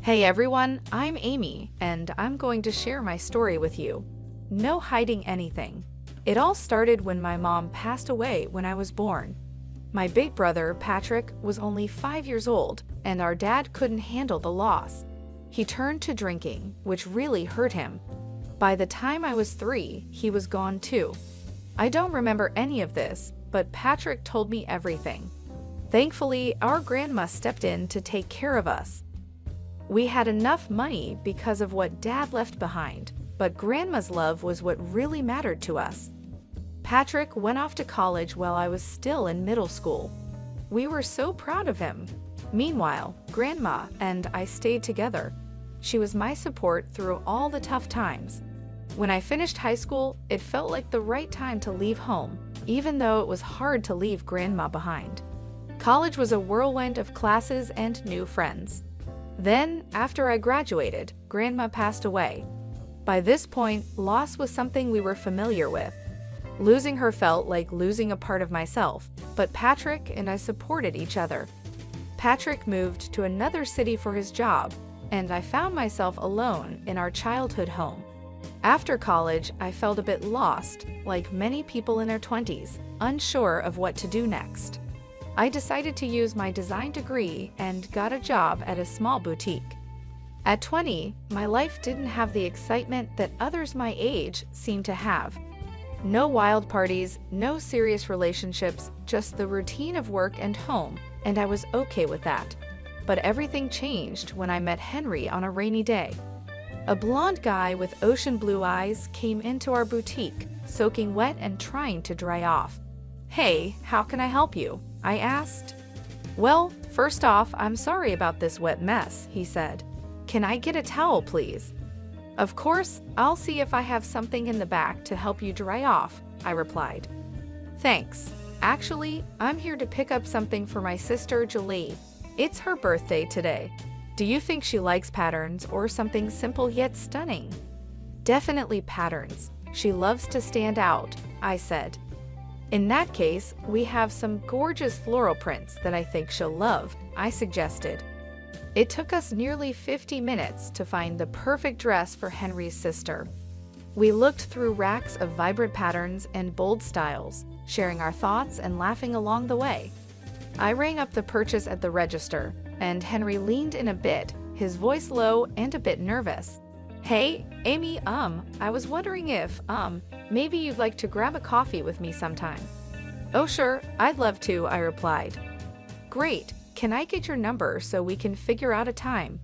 Hey everyone, I'm Amy, and I'm going to share my story with you. No hiding anything. It all started when my mom passed away when I was born. My big brother, Patrick, was only 5 years old, and our dad couldn't handle the loss. He turned to drinking, which really hurt him. By the time I was 3, he was gone too. I don't remember any of this, but Patrick told me everything. Thankfully, our grandma stepped in to take care of us. We had enough money because of what Dad left behind, but Grandma's love was what really mattered to us. Patrick went off to college while I was still in middle school. We were so proud of him. Meanwhile, Grandma and I stayed together. She was my support through all the tough times. When I finished high school, it felt like the right time to leave home, even though it was hard to leave Grandma behind. College was a whirlwind of classes and new friends. Then, after I graduated, Grandma passed away. By this point, loss was something we were familiar with. Losing her felt like losing a part of myself, but Patrick and I supported each other. Patrick moved to another city for his job, and I found myself alone in our childhood home. After college, I felt a bit lost, like many people in their 20s, unsure of what to do next. I decided to use my design degree and got a job at a small boutique. At 20, my life didn't have the excitement that others my age seemed to have. No wild parties, no serious relationships, just the routine of work and home, and I was okay with that. But everything changed when I met Henry on a rainy day. A blonde guy with ocean blue eyes came into our boutique, soaking wet and trying to dry off. "Hey, how can I help you?" I asked. "Well, first off, I'm sorry about this wet mess," he said. "Can I get a towel, please?" "Of course, I'll see if I have something in the back to help you dry off," I replied. "Thanks. Actually, I'm here to pick up something for my sister Julie. It's her birthday today. Do you think she likes patterns or something simple yet stunning?" "Definitely patterns. She loves to stand out," I said. "In that case, we have some gorgeous floral prints that I think she'll love," I suggested. It took us nearly 50 minutes to find the perfect dress for Henry's sister. We looked through racks of vibrant patterns and bold styles, sharing our thoughts and laughing along the way. I rang up the purchase at the register, and Henry leaned in a bit, his voice low and a bit nervous. "Hey, Amy, I was wondering if, maybe you'd like to grab a coffee with me sometime." "Oh sure, I'd love to," I replied. "Great, can I get your number so we can figure out a time?"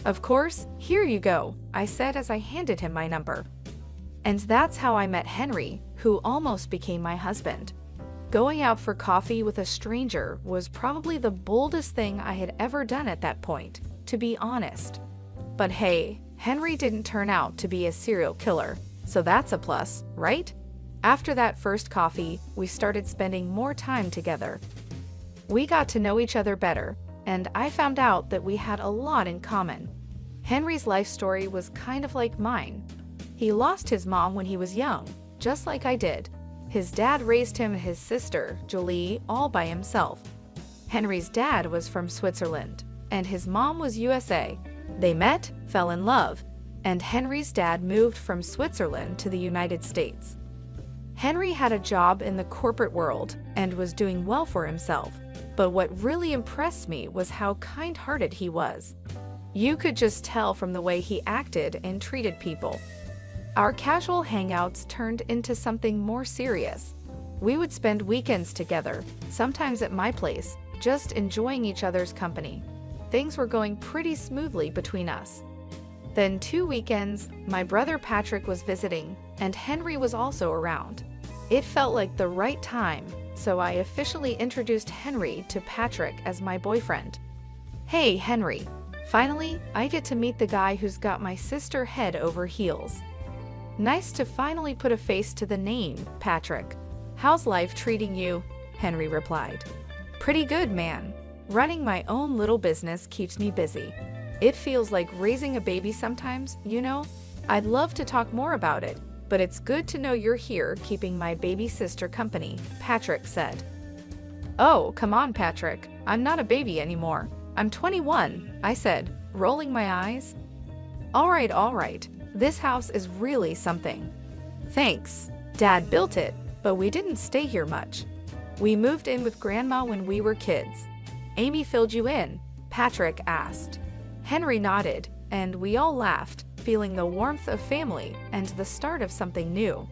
"Of course, here you go," I said as I handed him my number. And that's how I met Henry, who almost became my husband. Going out for coffee with a stranger was probably the boldest thing I had ever done at that point, to be honest. But hey, Henry didn't turn out to be a serial killer, so that's a plus, right? After that first coffee, we started spending more time together. We got to know each other better, and I found out that we had a lot in common. Henry's life story was kind of like mine. He lost his mom when he was young, just like I did. His dad raised him and his sister, Julie, all by himself. Henry's dad was from Switzerland, and his mom was USA. They met, fell in love, and Henry's dad moved from Switzerland to the United States. Henry had a job in the corporate world and was doing well for himself, but what really impressed me was how kind-hearted he was. You could just tell from the way he acted and treated people. Our casual hangouts turned into something more serious. We would spend weekends together, sometimes at my place, just enjoying each other's company. Things were going pretty smoothly between us. Then 2 weekends, my brother Patrick was visiting, and Henry was also around. It felt like the right time, so I officially introduced Henry to Patrick as my boyfriend. "Hey, Henry. Finally, I get to meet the guy who's got my sister head over heels." "Nice to finally put a face to the name, Patrick. How's life treating you?" Henry replied. "Pretty good, man. Running my own little business keeps me busy. It feels like raising a baby sometimes, you know? I'd love to talk more about it, but it's good to know you're here keeping my baby sister company," Patrick said. "Oh, come on, Patrick. I'm not a baby anymore. I'm 21, I said, rolling my eyes. All right, this house is really something. Thanks. Dad built it, but we didn't stay here much. We moved in with Grandma when we were kids. Amy filled you in? Patrick asked. Henry nodded, and we all laughed, feeling the warmth of family and the start of something new.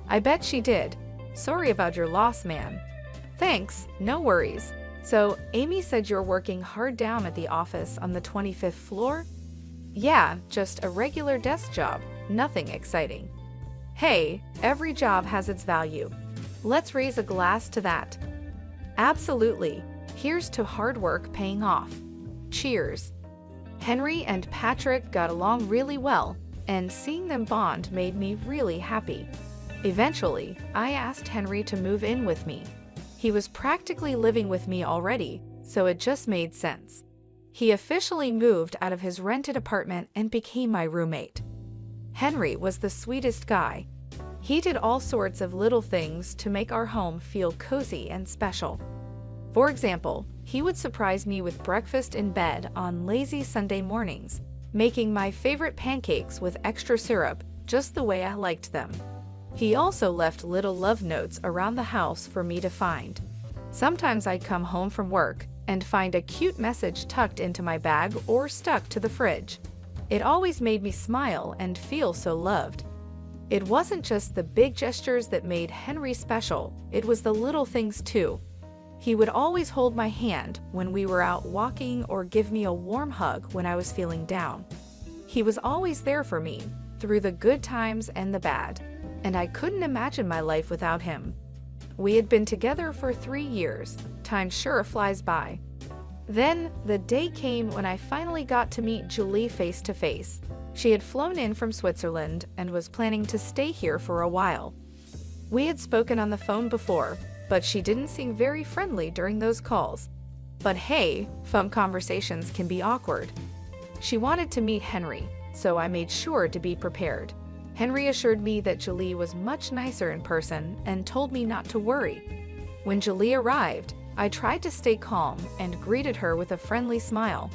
I bet she did. Sorry about your loss, man. Thanks, no worries. So, Amy said you're working hard down at the office on the 25th floor? Yeah, just a regular desk job, nothing exciting. Hey, every job has its value. Let's raise a glass to that. Absolutely. Here's to hard work paying off. Cheers. Henry and Patrick got along really well, and seeing them bond made me really happy. Eventually, I asked Henry to move in with me. He was practically living with me already, so it just made sense. He officially moved out of his rented apartment and became my roommate. Henry was the sweetest guy. He did all sorts of little things to make our home feel cozy and special. For example, he would surprise me with breakfast in bed on lazy Sunday mornings, making my favorite pancakes with extra syrup just the way I liked them. He also left little love notes around the house for me to find. Sometimes I'd come home from work and find a cute message tucked into my bag or stuck to the fridge. It always made me smile and feel so loved. It wasn't just the big gestures that made Henry special, it was the little things too. He would always hold my hand when we were out walking or give me a warm hug when I was feeling down. He was always there for me, through the good times and the bad, and I couldn't imagine my life without him. We had been together for 3 years. Time sure flies by. Then, the day came when I finally got to meet Julie face to face. She had flown in from Switzerland and was planning to stay here for a while. We had spoken on the phone before, but she didn't seem very friendly during those calls. But hey, phone conversations can be awkward. She wanted to meet Henry, so I made sure to be prepared. Henry assured me that Julie was much nicer in person and told me not to worry. When Julie arrived, I tried to stay calm and greeted her with a friendly smile.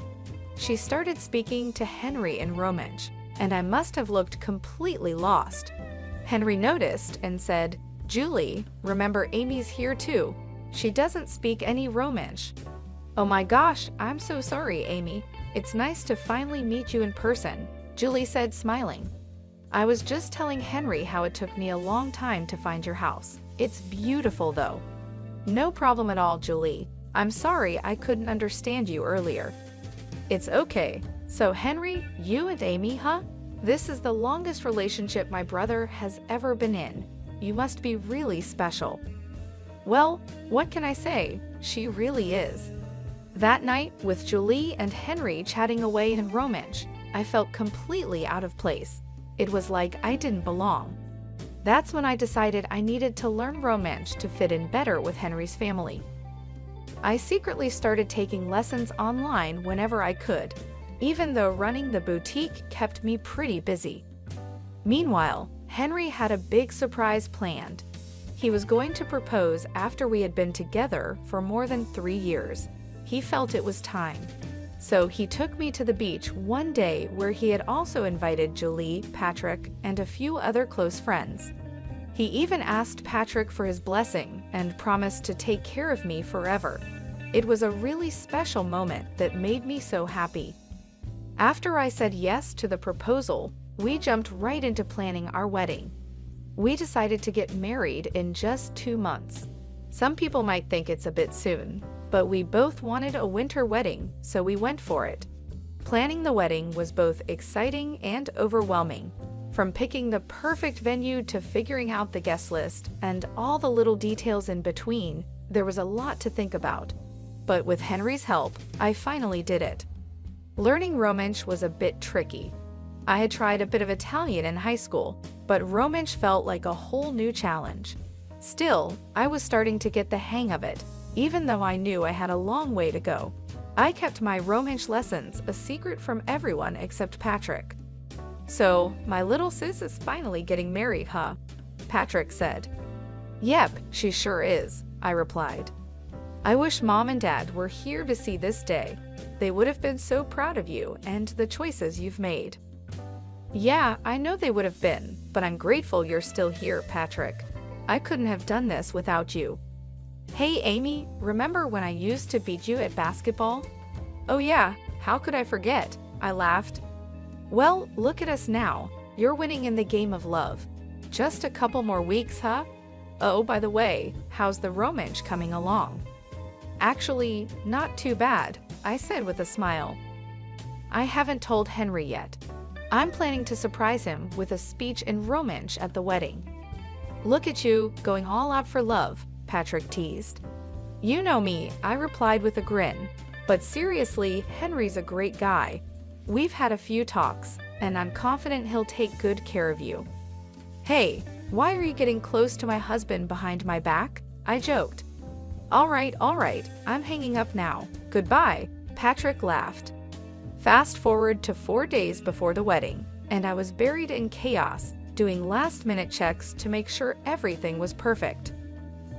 She started speaking to Henry in Romansh, and I must have looked completely lost. Henry noticed and said, "Julie, remember Amy's here too. She doesn't speak any Romansh." "Oh my gosh, I'm so sorry, Amy. It's nice to finally meet you in person," Julie said, smiling. "I was just telling Henry how it took me a long time to find your house. It's beautiful though." "No problem at all, Julie. I'm sorry I couldn't understand you earlier." "It's okay. So Henry, you and Amy, huh? This is the longest relationship my brother has ever been in. You must be really special." "Well, what can I say? She really is." That night, with Julie and Henry chatting away in Romansh, I felt completely out of place. It was like I didn't belong. That's when I decided I needed to learn Romansh to fit in better with Henry's family. I secretly started taking lessons online whenever I could, even though running the boutique kept me pretty busy. Meanwhile, Henry had a big surprise planned. He was going to propose after we had been together for more than 3 years. He felt it was time. So he took me to the beach one day where he had also invited Julie, Patrick, and a few other close friends. He even asked Patrick for his blessing and promised to take care of me forever. It was a really special moment that made me so happy. After I said yes to the proposal, we jumped right into planning our wedding. We decided to get married in just 2 months. Some people might think it's a bit soon, but we both wanted a winter wedding, so we went for it. Planning the wedding was both exciting and overwhelming. From picking the perfect venue to figuring out the guest list and all the little details in between, there was a lot to think about. But with Henry's help, I finally did it. Learning Romansh was a bit tricky. I had tried a bit of Italian in high school, but Romansh felt like a whole new challenge. Still, I was starting to get the hang of it, even though I knew I had a long way to go. I kept my Romansh lessons a secret from everyone except Patrick. "So, my little sis is finally getting married, huh?" Patrick said. "Yep, she sure is," I replied. "I wish Mom and Dad were here to see this day. They would have been so proud of you and the choices you've made. Yeah, I know they would have been, but I'm grateful you're still here, Patrick. I couldn't have done this without you. Hey, Amy, remember when I used to beat you at basketball? Oh yeah, how could I forget? I laughed. Well, look at us now. You're winning in the game of love. Just a couple more weeks, huh? Oh, by the way, how's the romance coming along? Actually, not too bad, I said with a smile. I haven't told Henry yet. I'm planning to surprise him with a speech and romance at the wedding. Look at you, going all out for love, Patrick teased. You know me, I replied with a grin. But seriously, Henry's a great guy. We've had a few talks, and I'm confident he'll take good care of you. Hey, why are you getting close to my husband behind my back? I joked. All right, I'm hanging up now. Goodbye, Patrick laughed. Fast forward to 4 days before the wedding, and I was buried in chaos, doing last-minute checks to make sure everything was perfect.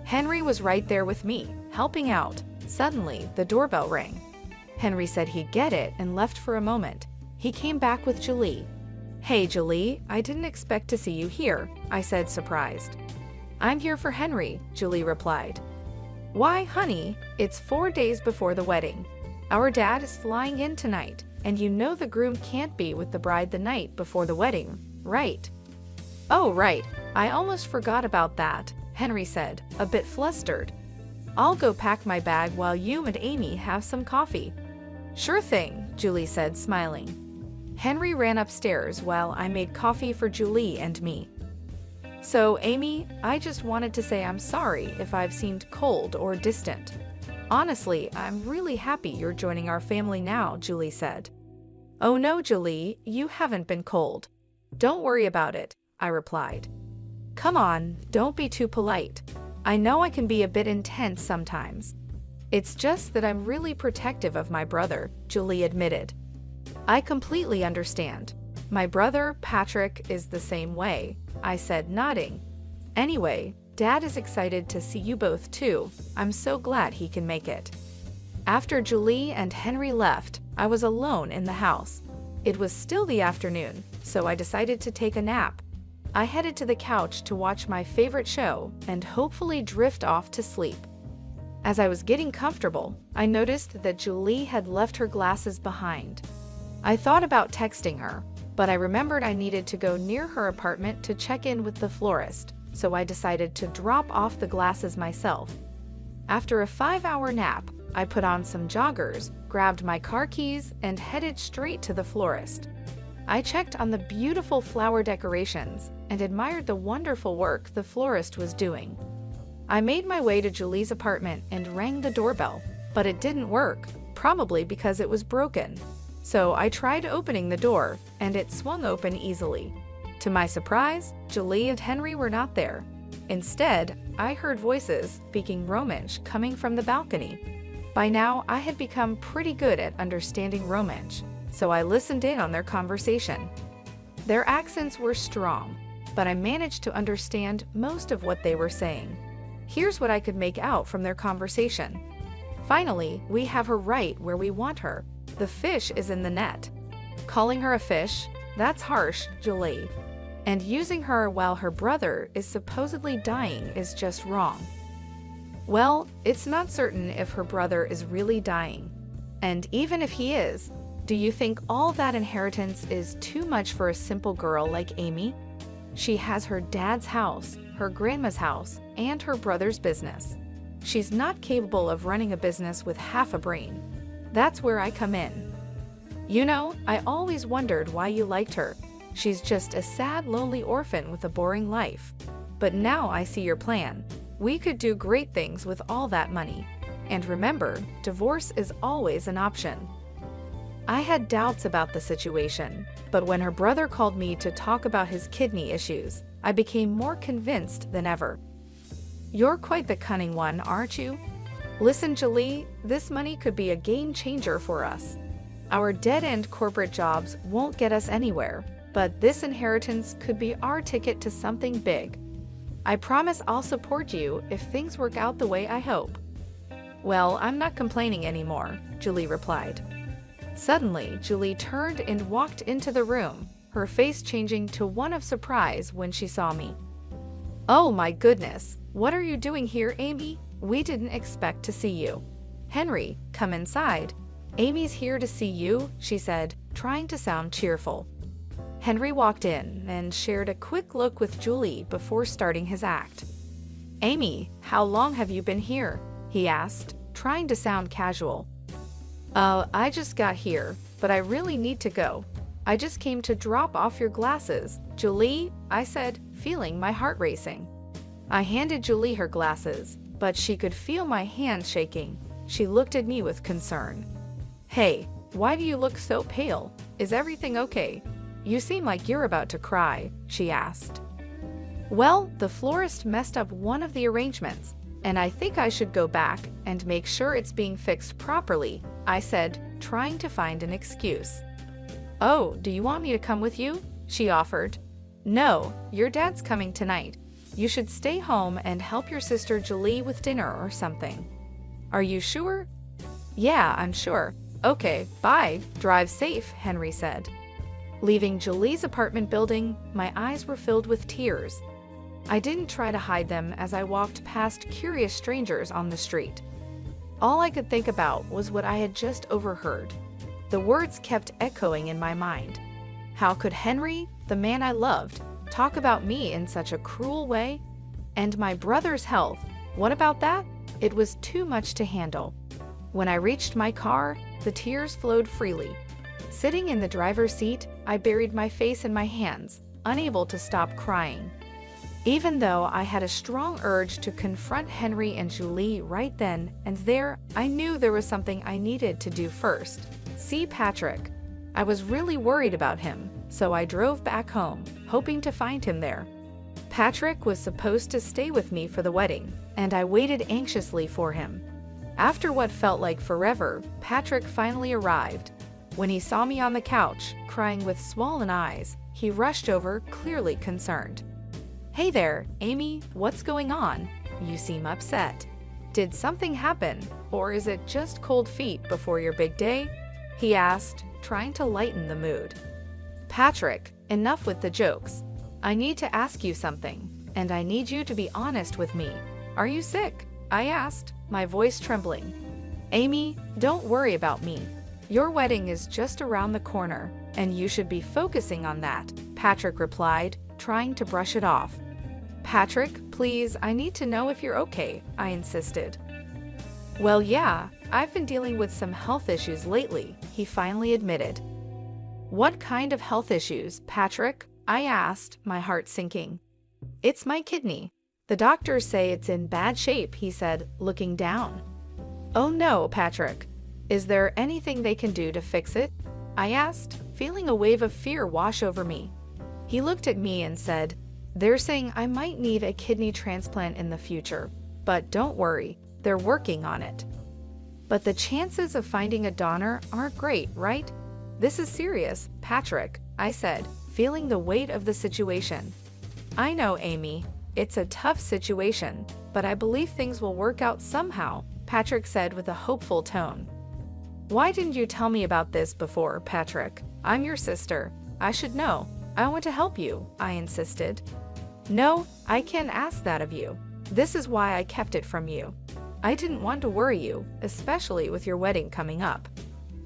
Henry was right there with me, helping out. Suddenly, the doorbell rang. Henry said he'd get it and left for a moment. He came back with Julie. Hey, Julie, I didn't expect to see you here, I said, surprised. I'm here for Henry, Julie replied. Why, honey, it's 4 days before the wedding. Our dad is flying in tonight, and you know the groom can't be with the bride the night before the wedding, right? Oh, right, I almost forgot about that, Henry said, a bit flustered. I'll go pack my bag while you and Amy have some coffee. Sure thing, Julie said, smiling. Henry ran upstairs while I made coffee for Julie and me. So, Amy, I just wanted to say I'm sorry if I've seemed cold or distant. Honestly, I'm really happy you're joining our family now, Julie said. Oh no, Julie, you haven't been cold. Don't worry about it, I replied. Come on, don't be too polite. I know I can be a bit intense sometimes. It's just that I'm really protective of my brother, Julie admitted. I completely understand. My brother, Patrick, is the same way, I said, nodding. Anyway, Dad is excited to see you both too. I'm so glad he can make it. After Julie and Henry left, I was alone in the house. It was still the afternoon, so I decided to take a nap. I headed to the couch to watch my favorite show and hopefully drift off to sleep. As I was getting comfortable, I noticed that Julie had left her glasses behind. I thought about texting her, but I remembered I needed to go near her apartment to check in with the florist, so I decided to drop off the glasses myself. After a 5-hour nap, I put on some joggers, grabbed my car keys, and headed straight to the florist. I checked on the beautiful flower decorations and admired the wonderful work the florist was doing. I made my way to Julie's apartment and rang the doorbell, but it didn't work, probably because it was broken. So I tried opening the door, and it swung open easily. To my surprise, Julie and Henry were not there. Instead, I heard voices speaking Romansh coming from the balcony. By now, I had become pretty good at understanding Romansh, so I listened in on their conversation. Their accents were strong, but I managed to understand most of what they were saying. Here's what I could make out from their conversation. Finally, we have her right where we want her. The fish is in the net. Calling her a fish? That's harsh, Julie. And using her while her brother is supposedly dying is just wrong. Well, it's not certain if her brother is really dying. And even if he is, do you think all that inheritance is too much for a simple girl like Amy? She has her dad's house, her grandma's house, and her brother's business. She's not capable of running a business with half a brain. That's where I come in. You know, I always wondered why you liked her. She's just a sad, lonely orphan with a boring life. But now I see your plan. We could do great things with all that money. And remember, divorce is always an option. I had doubts about the situation, but when her brother called me to talk about his kidney issues, I became more convinced than ever. You're quite the cunning one, aren't you? Listen, Julie, this money could be a game changer for us. Our dead-end corporate jobs won't get us anywhere, but this inheritance could be our ticket to something big. I promise I'll support you if things work out the way I hope. Well, I'm not complaining anymore, Julie replied. Suddenly, Julie turned and walked into the room, her face changing to one of surprise when she saw me. "Oh my goodness, what are you doing here, Amy? We didn't expect to see you." "Henry, come inside. Amy's here to see you," she said, trying to sound cheerful. Henry walked in and shared a quick look with Julie before starting his act. "Amy, how long have you been here?" he asked, trying to sound casual. I just got here, but I really need to go. I just came to drop off your glasses, Julie," I said, feeling my heart racing. I handed Julie her glasses, but she could feel my hand shaking. She looked at me with concern. "Hey, why do you look so pale? Is everything okay? You seem like you're about to cry," she asked. "Well, the florist messed up one of the arrangements, and I think I should go back and make sure it's being fixed properly," I said, trying to find an excuse. "Oh, do you want me to come with you?" she offered. "No, your dad's coming tonight. You should stay home and help your sister Julie with dinner or something." "Are you sure?" "Yeah, I'm sure." "Okay, bye. Drive safe," Henry said. Leaving Julie's apartment building, my eyes were filled with tears. I didn't try to hide them as I walked past curious strangers on the street. All I could think about was what I had just overheard. The words kept echoing in my mind. How could Henry, the man I loved, talk about me in such a cruel way? And my brother's health, what about that? It was too much to handle. When I reached my car, the tears flowed freely. Sitting in the driver's seat, I buried my face in my hands, unable to stop crying. Even though I had a strong urge to confront Henry and Julie right then and there, I knew there was something I needed to do first. See Patrick. I was really worried about him, so I drove back home, hoping to find him there. Patrick was supposed to stay with me for the wedding, and I waited anxiously for him. After what felt like forever, Patrick finally arrived. When he saw me on the couch, crying with swollen eyes, he rushed over, clearly concerned. "Hey there, Amy, what's going on? You seem upset. Did something happen, or is it just cold feet before your big day?" he asked, trying to lighten the mood. "Patrick, enough with the jokes. I need to ask you something, and I need you to be honest with me. Are you sick?" I asked, my voice trembling. "Amy, don't worry about me. Your wedding is just around the corner, and you should be focusing on that," Patrick replied, trying to brush it off. "Patrick, please, I need to know if you're okay," I insisted. "Well, yeah, I've been dealing with some health issues lately," he finally admitted. "What kind of health issues, Patrick?" I asked, my heart sinking. "It's my kidney. The doctors say it's in bad shape," he said, looking down. "Oh no, Patrick. Is there anything they can do to fix it?" I asked, feeling a wave of fear wash over me. He looked at me and said, "They're saying I might need a kidney transplant in the future, but don't worry, they're working on it." "But the chances of finding a donor aren't great, right? This is serious, Patrick," I said, feeling the weight of the situation. "I know, Amy. It's a tough situation, but I believe things will work out somehow," Patrick said with a hopeful tone. "Why didn't you tell me about this before, Patrick? I'm your sister. I should know. I want to help you," I insisted. "No, I can't ask that of you. This is why I kept it from you. I didn't want to worry you, especially with your wedding coming up.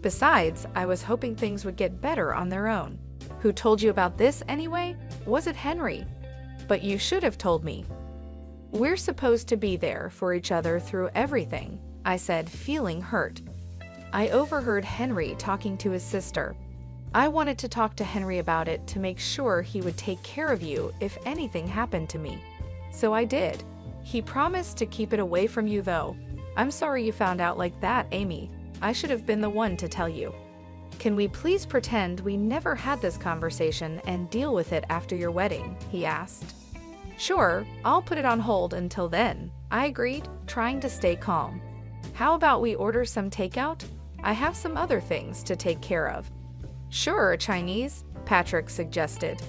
Besides, I was hoping things would get better on their own. Who told you about this anyway? Was it Henry? But you should have told me." "We're supposed to be there for each other through everything," I said, feeling hurt. I overheard Henry talking to his sister. I wanted to talk to Henry about it to make sure he would take care of you if anything happened to me. So I did. He promised to keep it away from you though. I'm sorry you found out like that, Amy. I should have been the one to tell you. Can we please pretend we never had this conversation and deal with it after your wedding? He asked. Sure, I'll put it on hold until then, I agreed, trying to stay calm. How about we order some takeout? I have some other things to take care of. Sure, Chinese, Patrick suggested.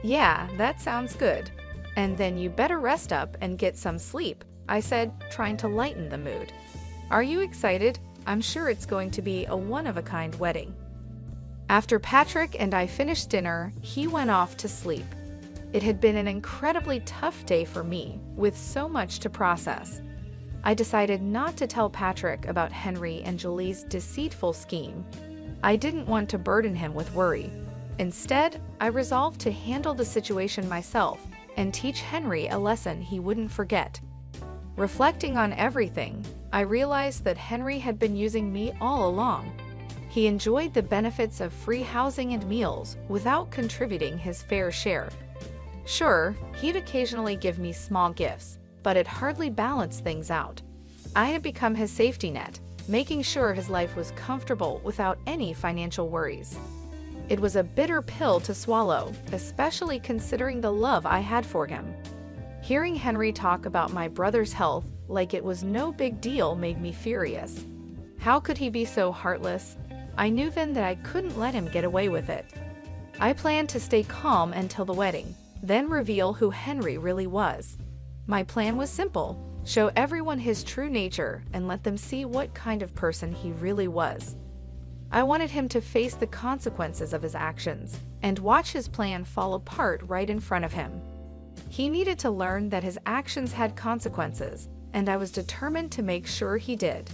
Yeah, that sounds good. And then you better rest up and get some sleep, I said, trying to lighten the mood. Are you excited? I'm sure it's going to be a one-of-a-kind wedding." After Patrick and I finished dinner, he went off to sleep. It had been an incredibly tough day for me, with so much to process. I decided not to tell Patrick about Henry and Julie's deceitful scheme. I didn't want to burden him with worry. Instead, I resolved to handle the situation myself and teach Henry a lesson he wouldn't forget. Reflecting on everything, I realized that Henry had been using me all along. He enjoyed the benefits of free housing and meals without contributing his fair share. Sure, he'd occasionally give me small gifts, but it hardly balanced things out. I had become his safety net, making sure his life was comfortable without any financial worries. It was a bitter pill to swallow, especially considering the love I had for him. Hearing Henry talk about my brother's health like it was no big deal made me furious. How could he be so heartless? I knew then that I couldn't let him get away with it. I planned to stay calm until the wedding, then reveal who Henry really was. My plan was simple: show everyone his true nature and let them see what kind of person he really was. I wanted him to face the consequences of his actions and watch his plan fall apart right in front of him. He needed to learn that his actions had consequences, and I was determined to make sure he did.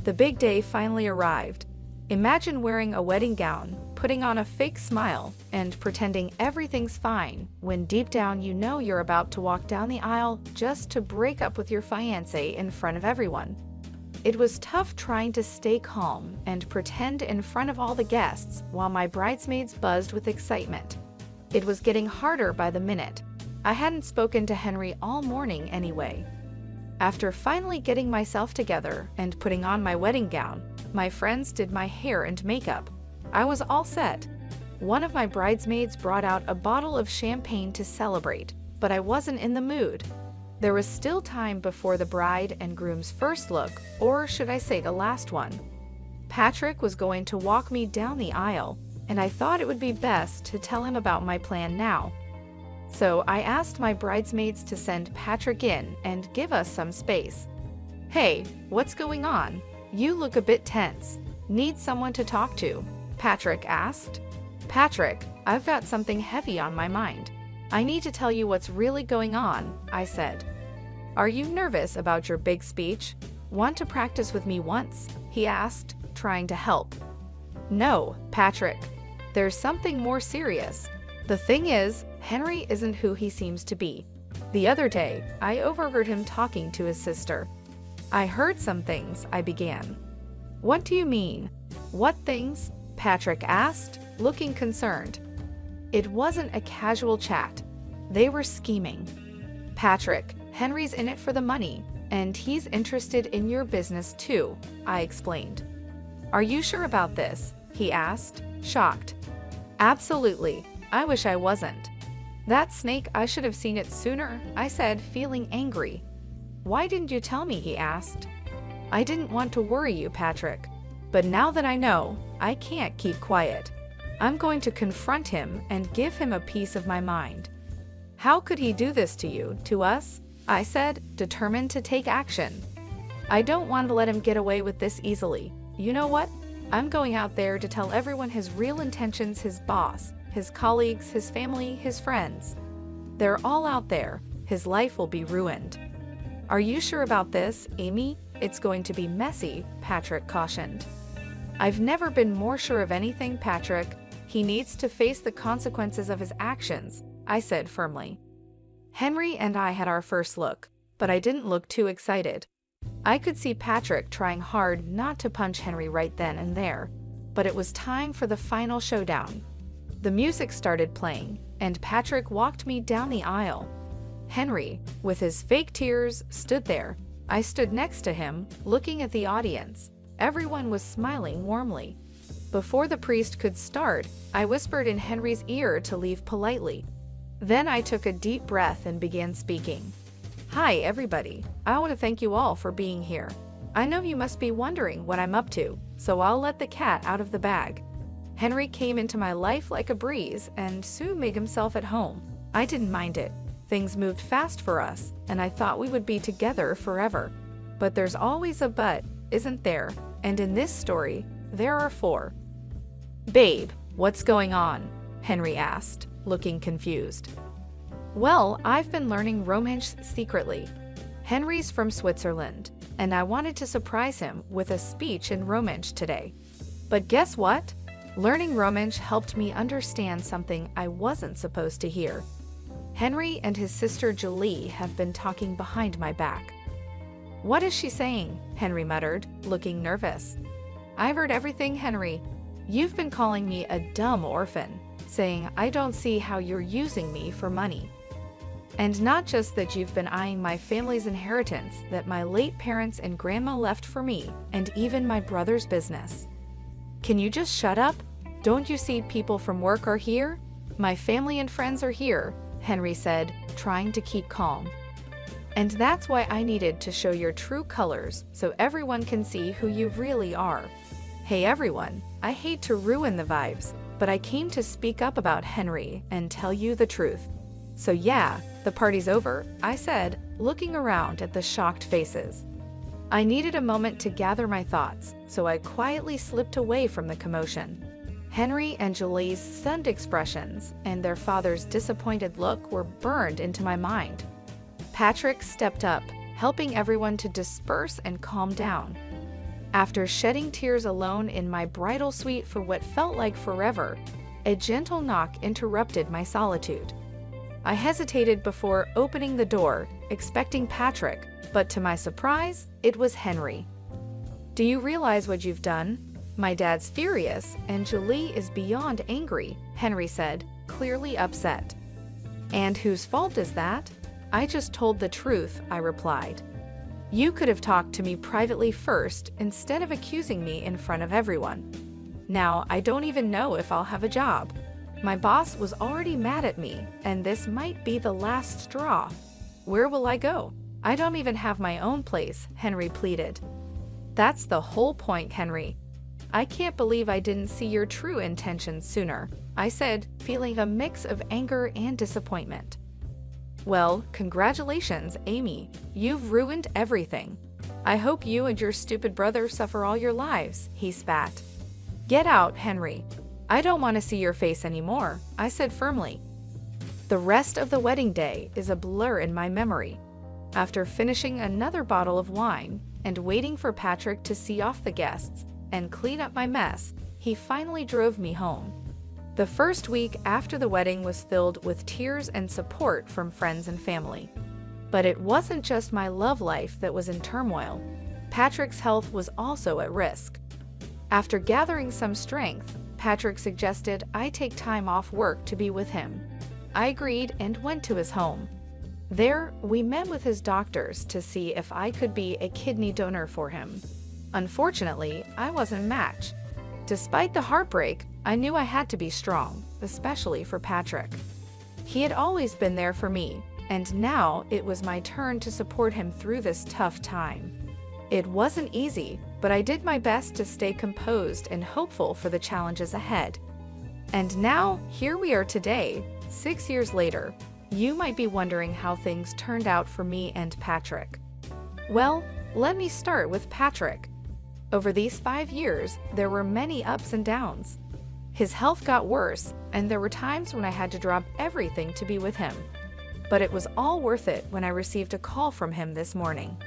The big day finally arrived. Imagine wearing a wedding gown, putting on a fake smile, and pretending everything's fine when deep down you know you're about to walk down the aisle just to break up with your fiancé in front of everyone. It was tough trying to stay calm and pretend in front of all the guests while my bridesmaids buzzed with excitement. It was getting harder by the minute. I hadn't spoken to Henry all morning anyway. After finally getting myself together and putting on my wedding gown, my friends did my hair and makeup. I was all set. One of my bridesmaids brought out a bottle of champagne to celebrate, but I wasn't in the mood. There was still time before the bride and groom's first look, or should I say the last one. Patrick was going to walk me down the aisle, and I thought it would be best to tell him about my plan now. So I asked my bridesmaids to send Patrick in and give us some space. "Hey, what's going on? You look a bit tense. Need someone to talk to?" Patrick asked. "Patrick, I've got something heavy on my mind. I need to tell you what's really going on," I said. "Are you nervous about your big speech? Want to practice with me once?" he asked, trying to help. "No, Patrick. There's something more serious. The thing is, Henry isn't who he seems to be. The other day, I overheard him talking to his sister. I heard some things," I began. "What do you mean? What things?" Patrick asked, looking concerned. It wasn't a casual chat. They were scheming. "Patrick, Henry's in it for the money, and he's interested in your business too," I explained. "Are you sure about this?" he asked, shocked. "Absolutely. I wish I wasn't. That snake, I should have seen it sooner," I said, feeling angry. "Why didn't you tell me?" he asked. "I didn't want to worry you, Patrick. But now that I know, I can't keep quiet. I'm going to confront him and give him a piece of my mind." "How could he do this to you, to us?" I said, determined to take action. "I don't want to let him get away with this easily. You know what? I'm going out there to tell everyone his real intentions, his boss, his colleagues, his family, his friends. They're all out there. His life will be ruined." "Are you sure about this, Amy? It's going to be messy," Patrick cautioned. "I've never been more sure of anything, Patrick. He needs to face the consequences of his actions," I said firmly. Henry and I had our first look, but I didn't look too excited. I could see Patrick trying hard not to punch Henry right then and there, but it was time for the final showdown. The music started playing, and Patrick walked me down the aisle. Henry, with his fake tears, stood there. I stood next to him, looking at the audience. Everyone was smiling warmly. Before the priest could start, I whispered in Henry's ear to leave politely. Then I took a deep breath and began speaking. "Hi, everybody. I want to thank you all for being here. I know you must be wondering what I'm up to, so I'll let the cat out of the bag. Henry came into my life like a breeze and soon made himself at home. I didn't mind it. Things moved fast for us, and I thought we would be together forever. But there's always a but, isn't there? and in this story, there are 4. "Babe, what's going on?" Henry asked, looking confused. "Well, I've been learning Romansh secretly. Henry's from Switzerland, and I wanted to surprise him with a speech in Romansh today. But guess what? Learning Romansh helped me understand something I wasn't supposed to hear. Henry and his sister Julie have been talking behind my back." "What is she saying?" Henry muttered, looking nervous. "I've heard everything, Henry. You've been calling me a dumb orphan, saying I don't see how you're using me for money. And not just that, you've been eyeing my family's inheritance that my late parents and grandma left for me, and even my brother's business. Can you just shut up? Don't you see people from work are here? My family and friends are here," Henry said, trying to keep calm. "And that's why I needed to show your true colors so everyone can see who you really are. Hey everyone, I hate to ruin the vibes, but I came to speak up about Henry and tell you the truth. So yeah, the party's over," I said, looking around at the shocked faces. I needed a moment to gather my thoughts, so I quietly slipped away from the commotion. Henry and Julie's stunned expressions and their father's disappointed look were burned into my mind. Patrick stepped up, helping everyone to disperse and calm down. After shedding tears alone in my bridal suite for what felt like forever, a gentle knock interrupted my solitude. I hesitated before opening the door, expecting Patrick, but to my surprise, it was Henry. "Do you realize what you've done? My dad's furious, and Julie is beyond angry," Henry said, clearly upset. "And whose fault is that?" "I just told the truth," I replied. "You could have talked to me privately first instead of accusing me in front of everyone. Now, I don't even know if I'll have a job. My boss was already mad at me, and this might be the last straw. Where will I go? I don't even have my own place," Henry pleaded. "That's the whole point, Henry. I can't believe I didn't see your true intentions sooner," I said, feeling a mix of anger and disappointment. "Well, congratulations, Amy. You've ruined everything. I hope you and your stupid brother suffer all your lives," he spat. "Get out, Henry. I don't want to see your face anymore," I said firmly. The rest of the wedding day is a blur in my memory. After finishing another bottle of wine and waiting for Patrick to see off the guests and clean up my mess, he finally drove me home. The first week after the wedding was filled with tears and support from friends and family. But it wasn't just my love life that was in turmoil. Patrick's health was also at risk. After gathering some strength, Patrick suggested I take time off work to be with him. I agreed and went to his home. There, we met with his doctors to see if I could be a kidney donor for him. Unfortunately, I wasn't a match. Despite the heartbreak, I knew I had to be strong, especially for Patrick. He had always been there for me, and now it was my turn to support him through this tough time. It wasn't easy, but I did my best to stay composed and hopeful for the challenges ahead. And now, here we are today, 6 years later. You might be wondering how things turned out for me and Patrick. Well, let me start with Patrick. Over these 5 years, there were many ups and downs. His health got worse, and there were times when I had to drop everything to be with him. But it was all worth it when I received a call from him this morning.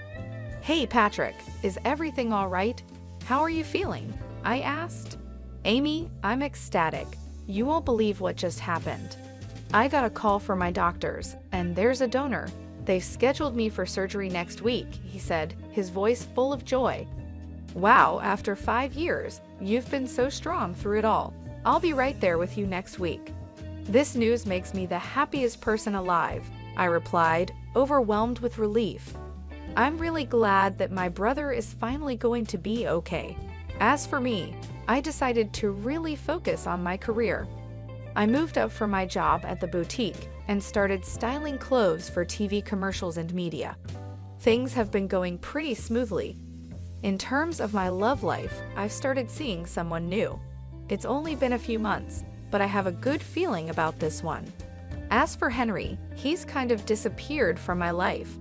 "Hey Patrick, is everything all right? How are you feeling?" I asked. "Amy, I'm ecstatic. You won't believe what just happened. I got a call from my doctors, and there's a donor. They've scheduled me for surgery next week," he said, his voice full of joy. "Wow, after 5 years, you've been so strong through it all. I'll be right there with you next week." "This news makes me the happiest person alive," I replied, overwhelmed with relief. "I'm really glad that my brother is finally going to be okay." As for me, I decided to really focus on my career. I moved up from my job at the boutique and started styling clothes for TV commercials and media. Things have been going pretty smoothly. In terms of my love life, I've started seeing someone new. It's only been a few months, but I have a good feeling about this one. As for Henry, he's kind of disappeared from my life.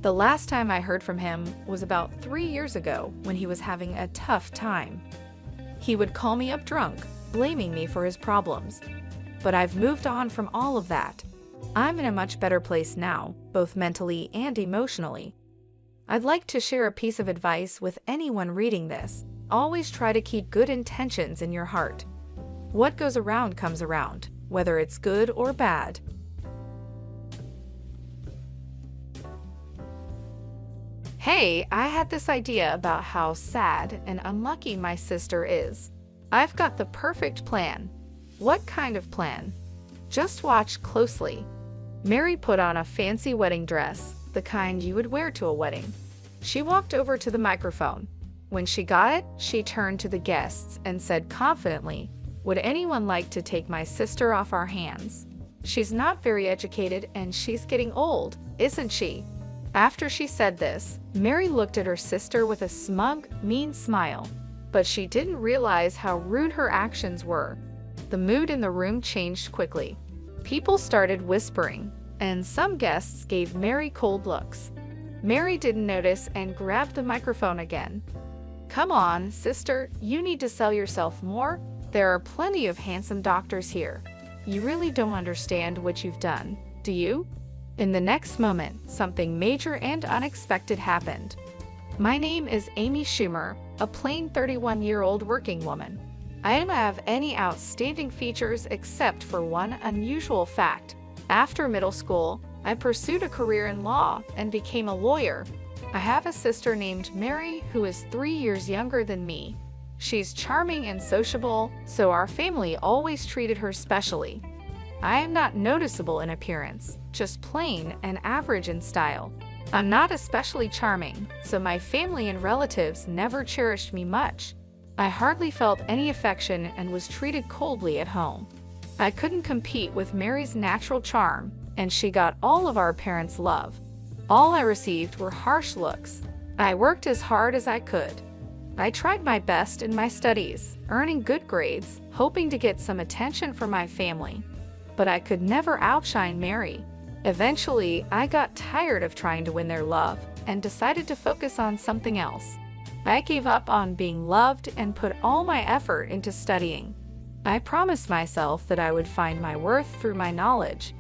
The last time I heard from him was about 3 years ago when he was having a tough time. He would call me up drunk, blaming me for his problems. But I've moved on from all of that. I'm in a much better place now, both mentally and emotionally. I'd like to share a piece of advice with anyone reading this. Always try to keep good intentions in your heart. What goes around comes around, whether it's good or bad. Hey, I had this idea about how sad and unlucky my sister is. I've got the perfect plan. What kind of plan? Just watch closely. Mary put on a fancy wedding dress, the kind you would wear to a wedding. She walked over to the microphone. When she got it, she turned to the guests and said confidently, "Would anyone like to take my sister off our hands? She's not very educated and she's getting old, isn't she?" After she said this, Mary looked at her sister with a smug, mean smile. But she didn't realize how rude her actions were. The mood in the room changed quickly. People started whispering, and some guests gave Mary cold looks. Mary didn't notice and grabbed the microphone again. "Come on, sister, you need to sell yourself more. There are plenty of handsome doctors here. You really don't understand what you've done, do you?" In the next moment, something major and unexpected happened. My name is Amy Schumer, a plain 31-year-old working woman. I don't have any outstanding features except for one unusual fact. After middle school, I pursued a career in law and became a lawyer. I have a sister named Mary who is 3 years younger than me. She's charming and sociable, so our family always treated her specially. I am not noticeable in appearance, just plain and average in style. I'm not especially charming, so my family and relatives never cherished me much. I hardly felt any affection and was treated coldly at home. I couldn't compete with Mary's natural charm, and she got all of our parents' love. All I received were harsh looks. I worked as hard as I could. I tried my best in my studies, earning good grades, hoping to get some attention from my family. But I could never outshine Mary. Eventually, I got tired of trying to win their love and decided to focus on something else. I gave up on being loved and put all my effort into studying. I promised myself that I would find my worth through my knowledge.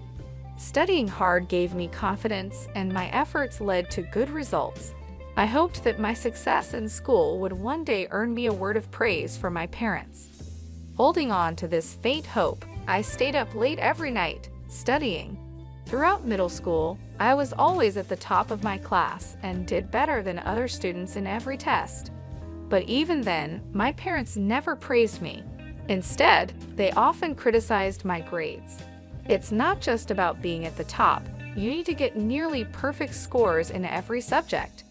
Studying hard gave me confidence, and my efforts led to good results. I hoped that my success in school would one day earn me a word of praise from my parents. Holding on to this faint hope, I stayed up late every night, studying. Throughout middle school, I was always at the top of my class and did better than other students in every test. But even then, my parents never praised me. Instead, they often criticized my grades. It's not just about being at the top. You need to get nearly perfect scores in every subject.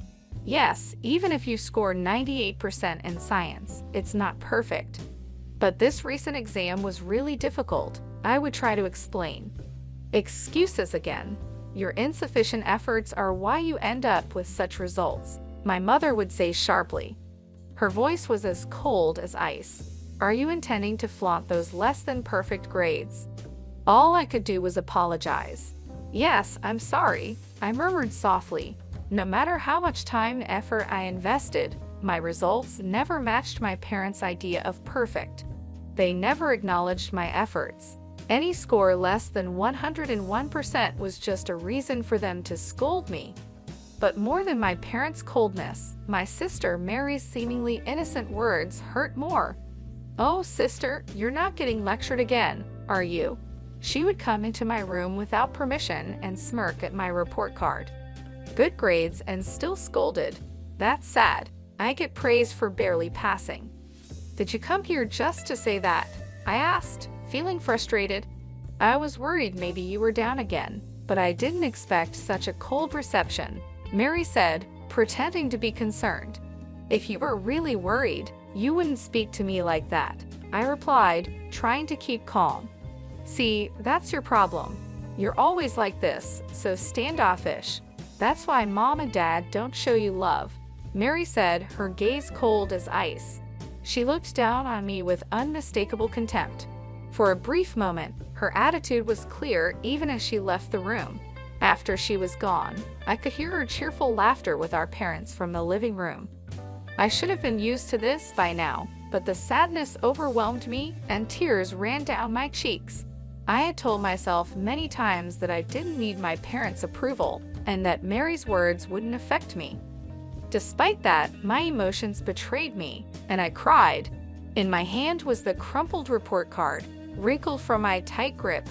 Yes, even if you score 98% in science, it's not perfect. But this recent exam was really difficult. I would try to explain. Excuses again. Your insufficient efforts are why you end up with such results, my mother would say sharply. Her voice was as cold as ice. Are you intending to flaunt those less than perfect grades? All I could do was apologize. Yes, I'm sorry, I murmured softly. No matter how much time and effort I invested, my results never matched my parents' idea of perfect. They never acknowledged my efforts. Any score less than 101% was just a reason for them to scold me. But more than my parents' coldness, my sister Mary's seemingly innocent words hurt more. "Oh, sister, you're not getting lectured again, are you?" She would come into my room without permission and smirk at my report card. Good grades and still scolded. That's sad. I get praise for barely passing. "Did you come here just to say that?" I asked, feeling frustrated. I was worried maybe you were down again, but I didn't expect such a cold reception, Mary said, pretending to be concerned. "If you were really worried, you wouldn't speak to me like that," I replied, trying to keep calm. "See, that's your problem. You're always like this, so standoffish. That's why Mom and Dad don't show you love," Mary said, her gaze cold as ice. She looked down on me with unmistakable contempt. For a brief moment, her attitude was clear even as she left the room. After she was gone, I could hear her cheerful laughter with our parents from the living room. I should have been used to this by now, but the sadness overwhelmed me and tears ran down my cheeks. I had told myself many times that I didn't need my parents' approval and that Mary's words wouldn't affect me. Despite that, my emotions betrayed me, and I cried. In my hand was the crumpled report card, wrinkled from my tight grip.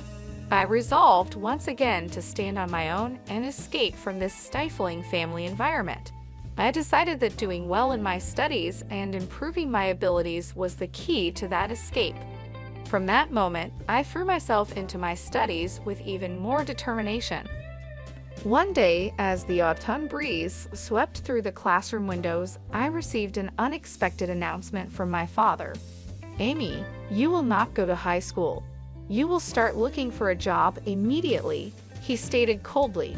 I resolved once again to stand on my own and escape from this stifling family environment. I decided that doing well in my studies and improving my abilities was the key to that escape. From that moment, I threw myself into my studies with even more determination. One day, as the autumn breeze swept through the classroom windows, I received an unexpected announcement from my father. "Amy, you will not go to high school. You will start looking for a job immediately," he stated coldly.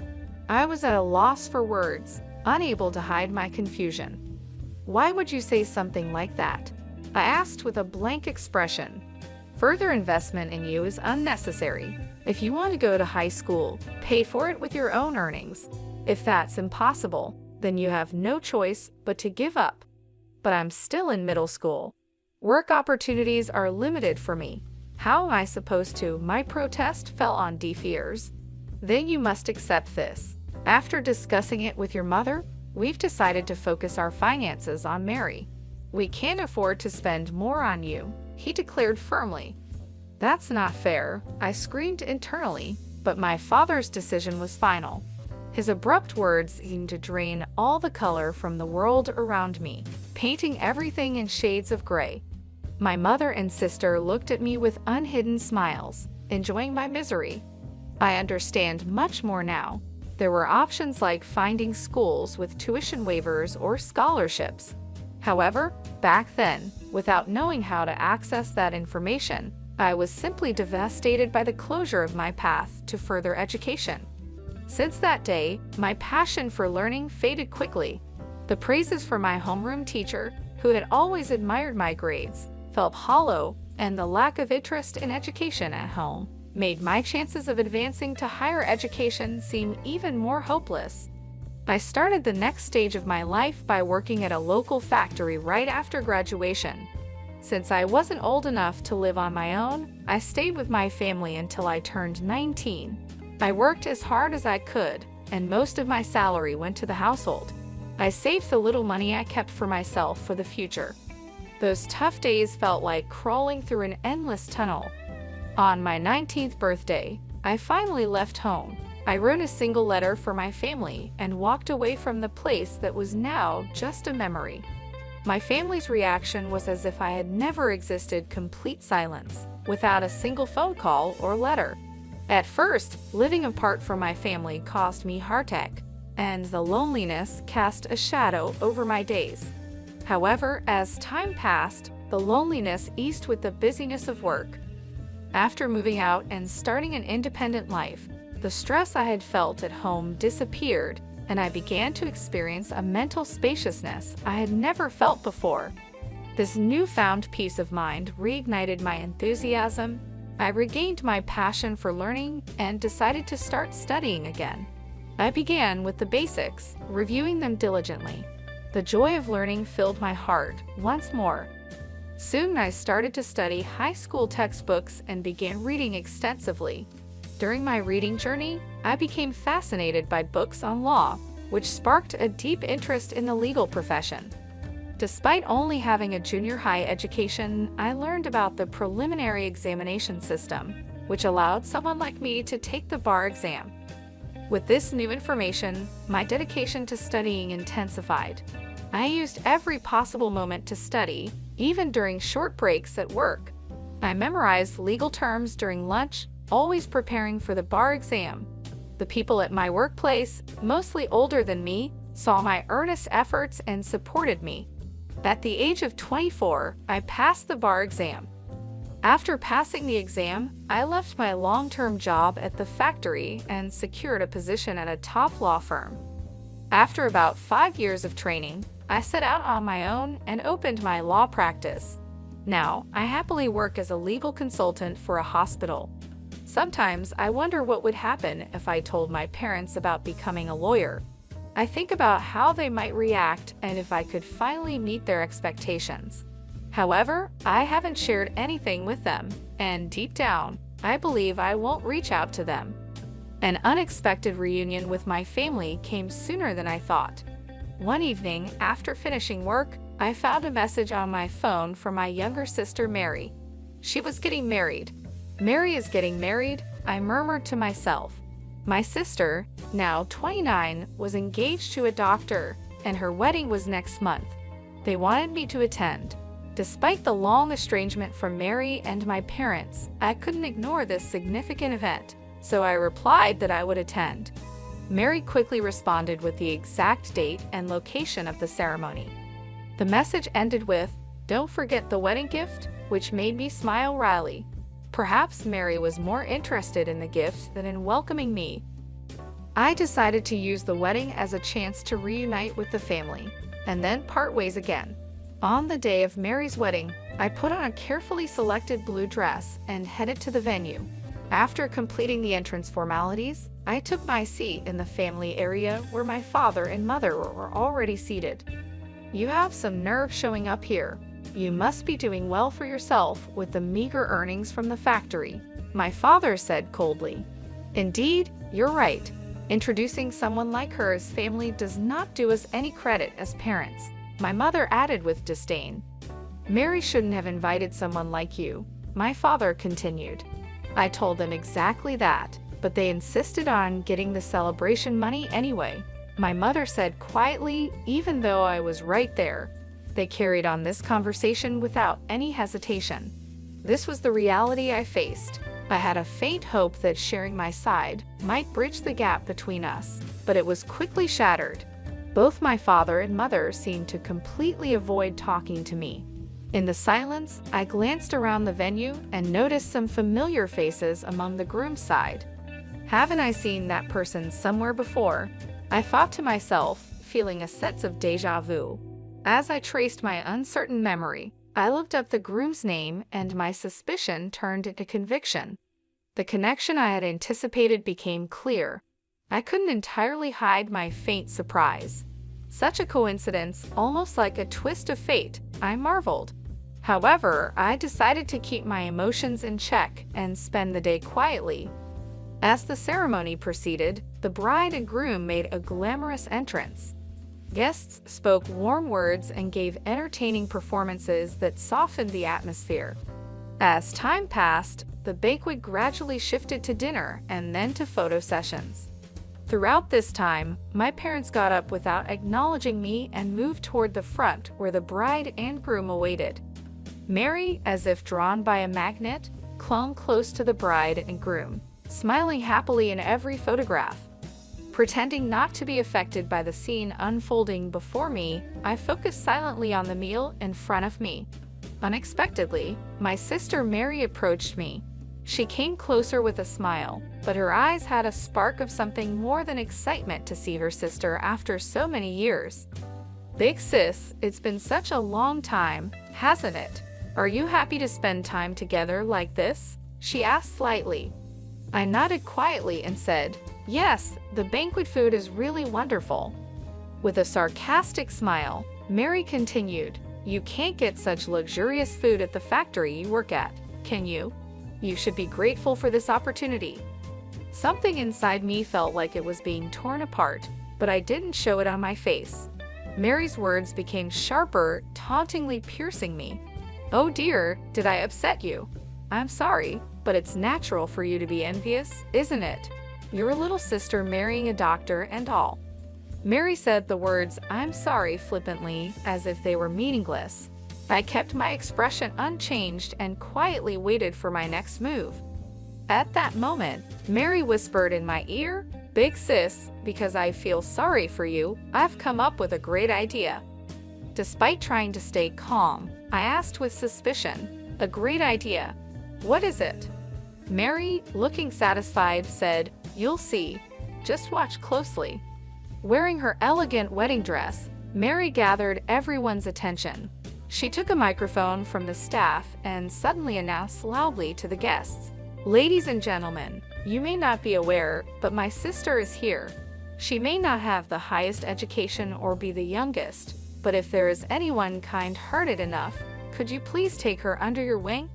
I was at a loss for words, unable to hide my confusion. "Why would you say something like that?" I asked with a blank expression. "Further investment in you is unnecessary. If you want to go to high school, pay for it with your own earnings. If that's impossible, then you have no choice but to give up." But I'm still in middle school. Work opportunities are limited for me. How am I supposed to? My protest fell on deaf ears. "Then you must accept this. After discussing it with your mother, we've decided to focus our finances on Mary. We can't afford to spend more on you," he declared firmly. "That's not fair," I screamed internally, but my father's decision was final. His abrupt words seemed to drain all the color from the world around me, painting everything in shades of gray. My mother and sister looked at me with unhidden smiles, enjoying my misery. I understand much more now. There were options like finding schools with tuition waivers or scholarships. However, back then, without knowing how to access that information, I was simply devastated by the closure of my path to further education. Since that day, my passion for learning faded quickly. The praises from my homeroom teacher, who had always admired my grades, felt hollow, and the lack of interest in education at home made my chances of advancing to higher education seem even more hopeless. I started the next stage of my life by working at a local factory right after graduation. Since I wasn't old enough to live on my own, I stayed with my family until I turned 19. I worked as hard as I could, and most of my salary went to the household. I saved the little money I kept for myself for the future. Those tough days felt like crawling through an endless tunnel. On my 19th birthday, I finally left home. I wrote a single letter for my family and walked away from the place that was now just a memory. My family's reaction was as if I had never existed. Complete silence, without a single phone call or letter. At first, living apart from my family caused me heartache, and the loneliness cast a shadow over my days. However, as time passed, the loneliness eased with the busyness of work. After moving out and starting an independent life, the stress I had felt at home disappeared, and I began to experience a mental spaciousness I had never felt before. This newfound peace of mind reignited my enthusiasm. I regained my passion for learning and decided to start studying again. I began with the basics, reviewing them diligently. The joy of learning filled my heart once more. Soon I started to study high school textbooks and began reading extensively. During my reading journey, I became fascinated by books on law, which sparked a deep interest in the legal profession. Despite only having a junior high education, I learned about the preliminary examination system, which allowed someone like me to take the bar exam. With this new information, my dedication to studying intensified. I used every possible moment to study, even during short breaks at work. I memorized legal terms during lunch, always preparing for the bar exam. The people at my workplace, mostly older than me, saw my earnest efforts and supported me. At the age of 24, I passed the bar exam. After passing the exam, I left my long-term job at the factory and secured a position at a top law firm. After about 5 years of training, I set out on my own and opened my law practice. Now, I happily work as a legal consultant for a hospital. Sometimes I wonder what would happen if I told my parents about becoming a lawyer. I think about how they might react and if I could finally meet their expectations. However, I haven't shared anything with them, and deep down, I believe I won't reach out to them. An unexpected reunion with my family came sooner than I thought. One evening, after finishing work, I found a message on my phone from my younger sister Mary. She was getting married. Mary is getting married, I murmured to myself. My sister, now 29, was engaged to a doctor, and her wedding was next month. They wanted me to attend. Despite the long estrangement from Mary and my parents, I couldn't ignore this significant event, so I replied that I would attend. Mary quickly responded with the exact date and location of the ceremony. The message ended with, "Don't forget the wedding gift," which made me smile wryly. Perhaps Mary was more interested in the gift than in welcoming me. I decided to use the wedding as a chance to reunite with the family, and then part ways again. On the day of Mary's wedding, I put on a carefully selected blue dress and headed to the venue. After completing the entrance formalities, I took my seat in the family area where my father and mother were already seated. "You have some nerve showing up here. You must be doing well for yourself with the meager earnings from the factory," my father said coldly. "Indeed, you're right. Introducing someone like her as family does not do us any credit as parents," my mother added with disdain. "Mary shouldn't have invited someone like you," my father continued. I told them exactly that, but they insisted on getting the celebration money anyway, my mother said quietly, even though I was right there. They carried on this conversation without any hesitation. This was the reality I faced. I had a faint hope that sharing my side might bridge the gap between us, but it was quickly shattered. Both my father and mother seemed to completely avoid talking to me. In the silence, I glanced around the venue and noticed some familiar faces among the groom's side. Haven't I seen that person somewhere before? I thought to myself, feeling a sense of déjà vu. As I traced my uncertain memory, I looked up the groom's name and my suspicion turned into conviction. The connection I had anticipated became clear. I couldn't entirely hide my faint surprise. Such a coincidence, almost like a twist of fate, I marveled. However, I decided to keep my emotions in check and spend the day quietly. As the ceremony proceeded, the bride and groom made a glamorous entrance. Guests spoke warm words and gave entertaining performances that softened the atmosphere. As time passed, the banquet gradually shifted to dinner and then to photo sessions. Throughout this time, my parents got up without acknowledging me and moved toward the front where the bride and groom awaited. Mary, as if drawn by a magnet, clung close to the bride and groom, smiling happily in every photograph. Pretending not to be affected by the scene unfolding before me, I focused silently on the meal in front of me. Unexpectedly, my sister Mary approached me. She came closer with a smile, but her eyes had a spark of something more than excitement to see her sister after so many years. "Big sis, it's been such a long time, hasn't it? Are you happy to spend time together like this?" she asked slightly. I nodded quietly and said, "Yes, the banquet food is really wonderful." With a sarcastic smile, Mary continued, "You can't get such luxurious food at the factory you work at, can you? You should be grateful for this opportunity." Something inside me felt like it was being torn apart, but I didn't show it on my face. Mary's words became sharper, tauntingly piercing me. "Oh dear, did I upset you? I'm sorry, but it's natural for you to be envious, isn't it? Your little sister marrying a doctor and all." Mary said the words "I'm sorry" flippantly, as if they were meaningless. I kept my expression unchanged and quietly waited for my next move. At that moment, Mary whispered in my ear, "Big sis, because I feel sorry for you, I've come up with a great idea." Despite trying to stay calm, I asked with suspicion, "A great idea? What is it?" Mary, looking satisfied, said, "You'll see. Just watch closely." Wearing her elegant wedding dress, Mary gathered everyone's attention. She took a microphone from the staff and suddenly announced loudly to the guests, Ladies and gentlemen, you may not be aware, but my sister is here. She may not have the highest education or be the youngest, but if there is anyone kind-hearted enough, could you please take her under your wing?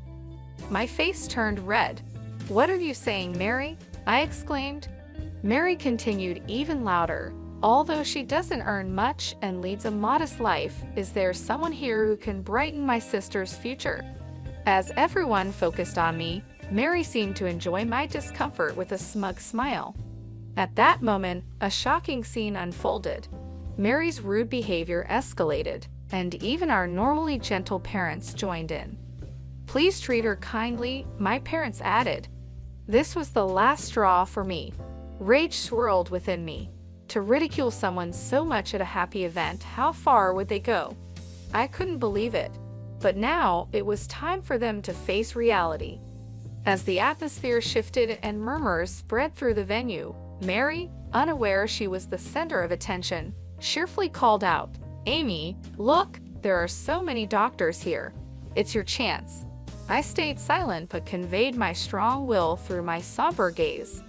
My face turned red. What are you saying, Mary? I exclaimed. Mary continued even louder. Although she doesn't earn much and leads a modest life, is there someone here who can brighten my sister's future? As everyone focused on me, Mary seemed to enjoy my discomfort with a smug smile. At that moment, a shocking scene unfolded. Mary's rude behavior escalated, and even our normally gentle parents joined in. Please treat her kindly, my parents added. This was the last straw for me. Rage swirled within me. To ridicule someone so much at a happy event, how far would they go? I couldn't believe it. But now, it was time for them to face reality. As the atmosphere shifted and murmurs spread through the venue, Mary, unaware she was the center of attention, cheerfully called out, "Amy, look, there are so many doctors here. It's your chance." I stayed silent but conveyed my strong will through my somber gaze.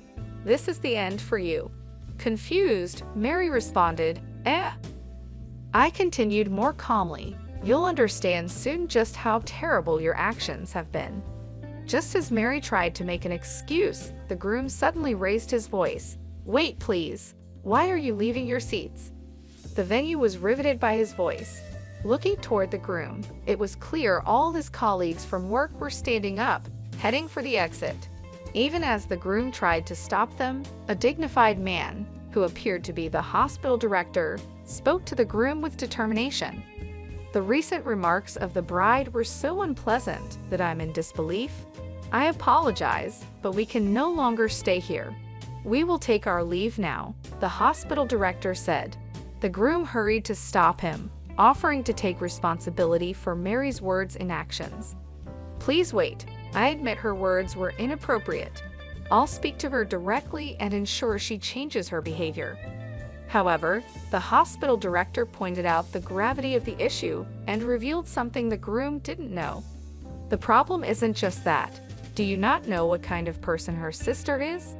"This is the end for you." Confused, Mary responded, "Eh?" I continued more calmly, "You'll understand soon just how terrible your actions have been." Just as Mary tried to make an excuse, the groom suddenly raised his voice. "Wait, please. Why are you leaving your seats?" The venue was riveted by his voice. Looking toward the groom, it was clear all his colleagues from work were standing up, heading for the exit. Even as the groom tried to stop them, a dignified man, who appeared to be the hospital director, spoke to the groom with determination. The recent remarks of the bride were so unpleasant that I'm in disbelief. "I apologize, but we can no longer stay here. We will take our leave now," the hospital director said. The groom hurried to stop him, offering to take responsibility for Mary's words and actions. "Please wait. I admit her words were inappropriate. I'll speak to her directly and ensure she changes her behavior." However, the hospital director pointed out the gravity of the issue and revealed something the groom didn't know. "The problem isn't just that. Do you not know what kind of person her sister is?"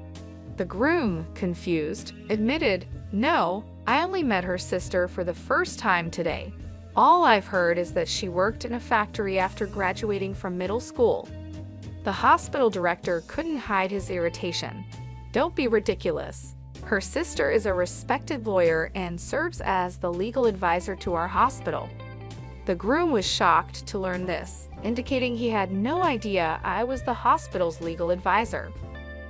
The groom, confused, admitted, "No, I only met her sister for the first time today. All I've heard is that she worked in a factory after graduating from middle school." The hospital director couldn't hide his irritation. "Don't be ridiculous. Her sister is a respected lawyer and serves as the legal advisor to our hospital." The groom was shocked to learn this, indicating he had no idea I was the hospital's legal advisor.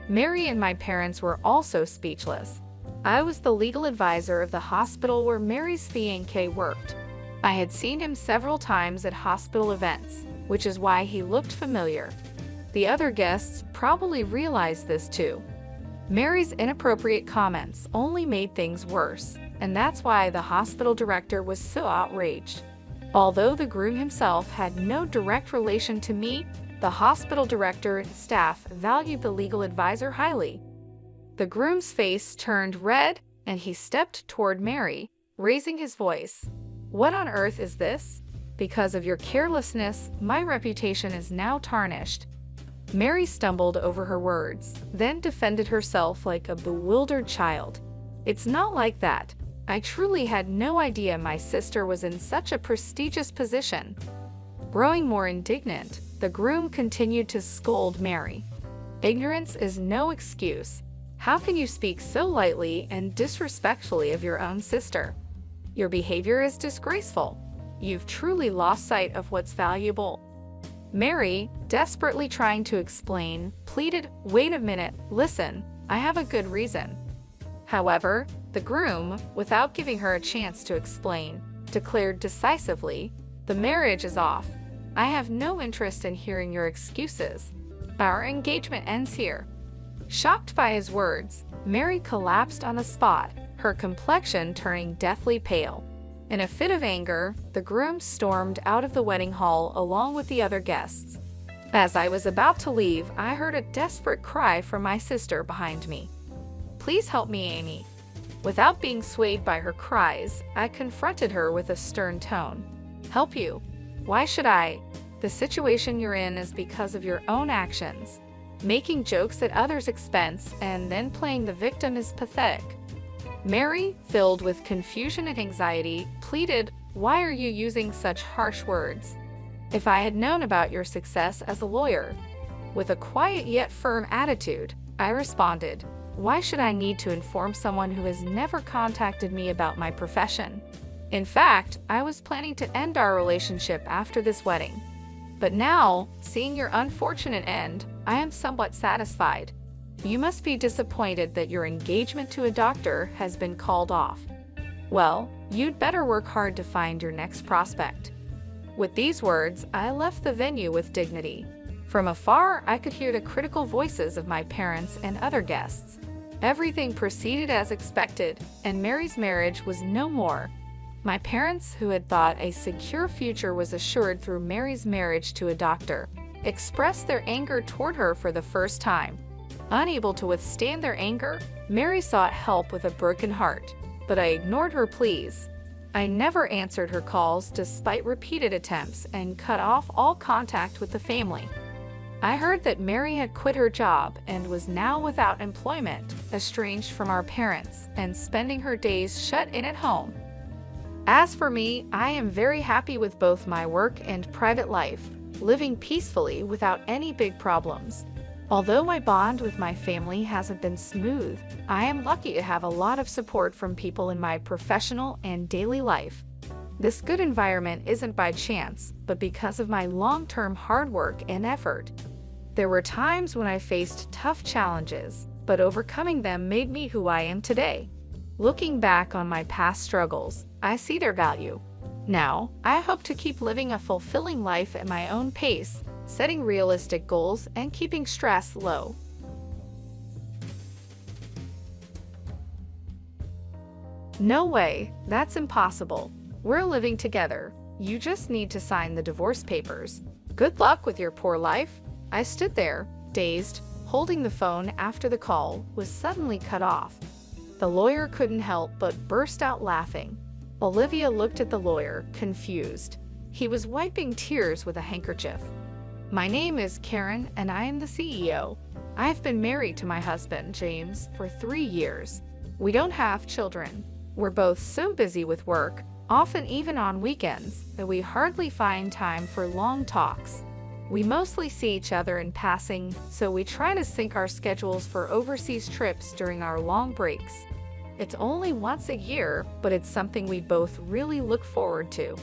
Mary and my parents were also speechless. I was the legal advisor of the hospital where Mary's fiancé worked. I had seen him several times at hospital events, which is why he looked familiar. The other guests probably realized this too. Mary's inappropriate comments only made things worse, and that's why the hospital director was so outraged. Although the groom himself had no direct relation to me, the hospital director and staff valued the legal advisor highly. The groom's face turned red, and he stepped toward Mary, raising his voice. "What on earth is this? Because of your carelessness, my reputation is now tarnished." Mary stumbled over her words, then defended herself like a bewildered child. "It's not like that. I truly had no idea my sister was in such a prestigious position." Growing more indignant, the groom continued to scold Mary. "Ignorance is no excuse. How can you speak so lightly and disrespectfully of your own sister? Your behavior is disgraceful. You've truly lost sight of what's valuable." Mary, desperately trying to explain, pleaded, "Wait a minute, listen, I have a good reason." However, the groom, without giving her a chance to explain, declared decisively, "The marriage is off. I have no interest in hearing your excuses. Our engagement ends here." Shocked by his words, Mary collapsed on the spot, her complexion turning deathly pale. In a fit of anger, the groom stormed out of the wedding hall along with the other guests. As I was about to leave, I heard a desperate cry from my sister behind me. "Please help me, Amy." Without being swayed by her cries, I confronted her with a stern tone. "Help you? Why should I? The situation you're in is because of your own actions. Making jokes at others' expense and then playing the victim is pathetic. Mary, filled with confusion and anxiety, pleaded, "Why are you using such harsh words? If I had known about your success as a lawyer." With a quiet yet firm attitude, I responded, "Why should I need to inform someone who has never contacted me about my profession? In fact, I was planning to end our relationship after this wedding. But now, seeing your unfortunate end, I am somewhat satisfied. You must be disappointed that your engagement to a doctor has been called off. Well, you'd better work hard to find your next prospect." With these words, I left the venue with dignity. From afar, I could hear the critical voices of my parents and other guests. Everything proceeded as expected, and Mary's marriage was no more. My parents, who had thought a secure future was assured through Mary's marriage to a doctor, expressed their anger toward her for the first time. Unable to withstand their anger, Mary sought help with a broken heart, but I ignored her pleas. I never answered her calls despite repeated attempts and cut off all contact with the family. I heard that Mary had quit her job and was now without employment, estranged from our parents, and spending her days shut in at home. As for me, I am very happy with both my work and private life, living peacefully without any big problems. Although my bond with my family hasn't been smooth, I am lucky to have a lot of support from people in my professional and daily life. This good environment isn't by chance, but because of my long-term hard work and effort. There were times when I faced tough challenges, but overcoming them made me who I am today. Looking back on my past struggles, I see their value. Now, I hope to keep living a fulfilling life at my own pace, setting realistic goals and keeping stress low. No way, that's impossible. We're living together. You just need to sign the divorce papers. Good luck with your poor life. I stood there, dazed, holding the phone after the call was suddenly cut off. The lawyer couldn't help but burst out laughing. Olivia looked at the lawyer, confused. He was wiping tears with a handkerchief. "My name is Karen and I am the CEO. I've been married to my husband, James, for 3 years. We don't have children. We're both so busy with work, often even on weekends, that we hardly find time for long talks. We mostly see each other in passing, so we try to sync our schedules for overseas trips during our long breaks. It's only once a year, but it's something we both really look forward to.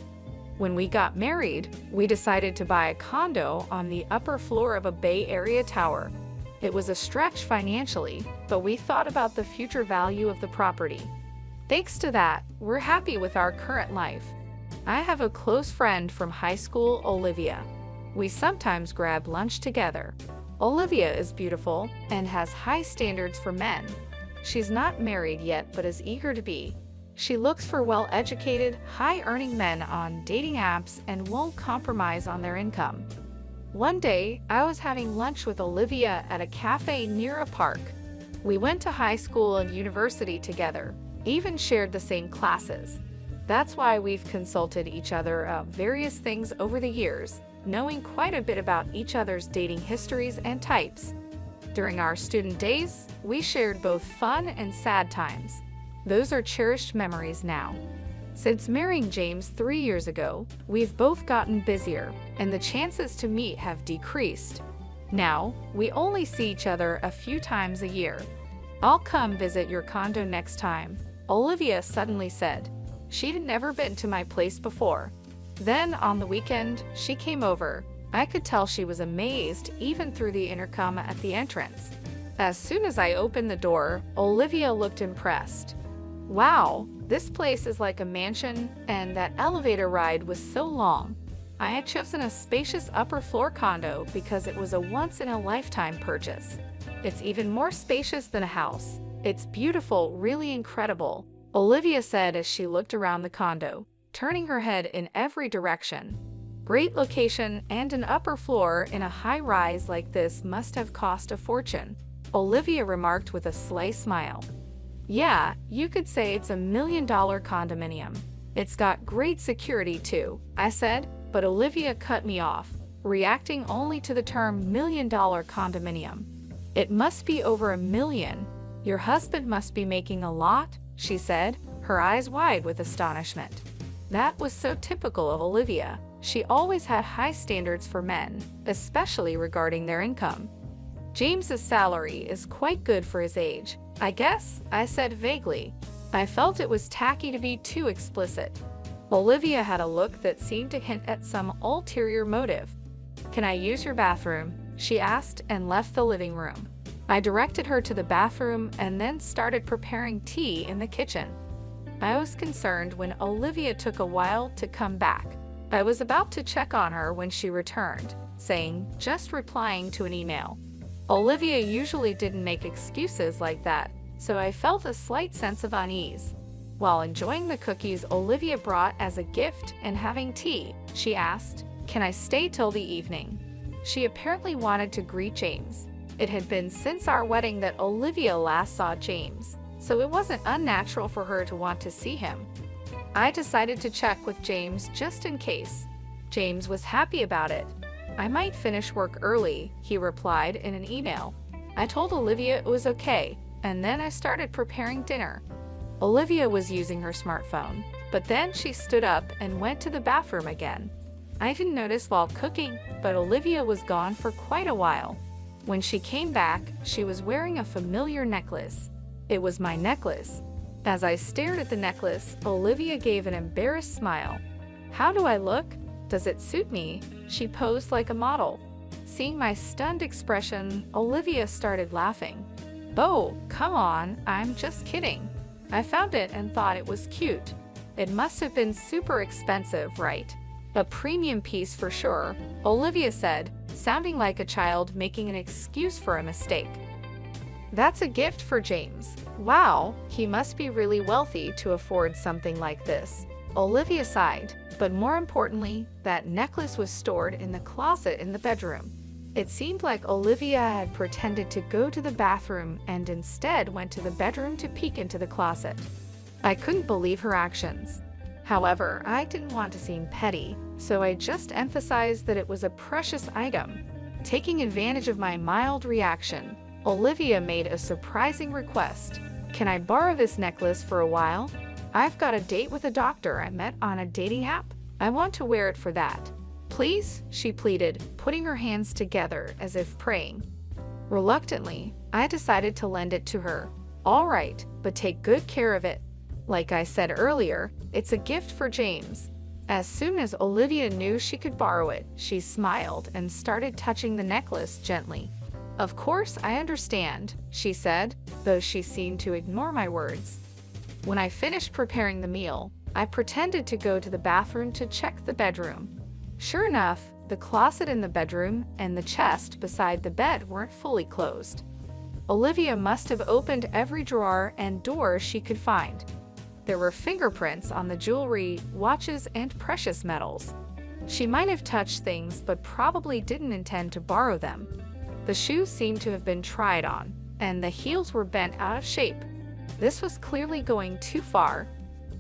When we got married, we decided to buy a condo on the upper floor of a Bay Area tower. It was a stretch financially, but we thought about the future value of the property. Thanks to that, we're happy with our current life. I have a close friend from high school, Olivia. We sometimes grab lunch together. Olivia is beautiful and has high standards for men. She's not married yet, but is eager to be. She looks for well-educated, high-earning men on dating apps and won't compromise on their income. One day, I was having lunch with Olivia at a cafe near a park. We went to high school and university together, even shared the same classes. That's why we've consulted each other about various things over the years, knowing quite a bit about each other's dating histories and types. During our student days, we shared both fun and sad times. Those are cherished memories now. Since marrying James 3 years ago, we've both gotten busier, and the chances to meet have decreased. Now, we only see each other a few times a year. "I'll come visit your condo next time," Olivia suddenly said. She'd never been to my place before. Then, on the weekend, she came over. I could tell she was amazed, even through the intercom at the entrance. As soon as I opened the door, Olivia looked impressed. "Wow, this place is like a mansion, and that elevator ride was so long." I had chosen a spacious upper floor condo because it was a once-in-a-lifetime purchase. "It's even more spacious than a house. It's beautiful, really incredible," Olivia said as she looked around the condo, turning her head in every direction. "Great location, and an upper floor in a high-rise like this must have cost a fortune," Olivia remarked with a sly smile. "Yeah, you could say it's $1 million condominium. It's got great security too," I said, but Olivia cut me off. reacting only to the term million-dollar condominium. "It must be over $1 million. Your husband must be making a lot," she said, her eyes wide with astonishment. That was so typical of Olivia. She always had high standards for men, especially regarding their income. "James's salary is quite good for his age, I guess," I said vaguely. I felt it was tacky to be too explicit. Olivia had a look that seemed to hint at some ulterior motive. "Can I use your bathroom?" she asked and left the living room. I directed her to the bathroom and then started preparing tea in the kitchen. I was concerned when Olivia took a while to come back. I was about to check on her when she returned, saying, "Just replying to an email." Olivia usually didn't make excuses like that, so I felt a slight sense of unease. While enjoying the cookies Olivia brought as a gift and having tea, she asked, "Can I stay till the evening?" She apparently wanted to greet James. It had been since our wedding that Olivia last saw James, so it wasn't unnatural for her to want to see him. I decided to check with James just in case. James was happy about it. "I might finish work early," he replied in an email. I told Olivia it was okay, and then I started preparing dinner. Olivia was using her smartphone, but then she stood up and went to the bathroom again. I didn't notice while cooking, but Olivia was gone for quite a while. When she came back, she was wearing a familiar necklace. It was my necklace. As I stared at the necklace, Olivia gave an embarrassed smile. "How do I look? Does it suit me?" She posed like a model. Seeing my stunned expression, Olivia started laughing. "Oh, come on, I'm just kidding. I found it and thought it was cute. It must have been super expensive, right? A premium piece for sure," Olivia said, sounding like a child making an excuse for a mistake. "That's a gift for James. Wow, he must be really wealthy to afford something like this," Olivia sighed. But more importantly, that necklace was stored in the closet in the bedroom. It seemed like Olivia had pretended to go to the bathroom and instead went to the bedroom to peek into the closet. I couldn't believe her actions. However, I didn't want to seem petty, so I just emphasized that it was a precious item. Taking advantage of my mild reaction, Olivia made a surprising request. "Can I borrow this necklace for a while? I've got a date with a doctor I met on a dating app. I want to wear it for that. Please," she pleaded, putting her hands together as if praying. Reluctantly, I decided to lend it to her. "All right, but take good care of it. Like I said earlier, it's a gift for James." As soon as Olivia knew she could borrow it, she smiled and started touching the necklace gently. "Of course, I understand," she said, though she seemed to ignore my words. When I finished preparing the meal, I pretended to go to the bathroom to check the bedroom. Sure enough, the closet in the bedroom and the chest beside the bed weren't fully closed. Olivia must have opened every drawer and door she could find. There were fingerprints on the jewelry, watches, and precious metals. She might have touched things but probably didn't intend to borrow them. The shoes seemed to have been tried on, and the heels were bent out of shape. This was clearly going too far.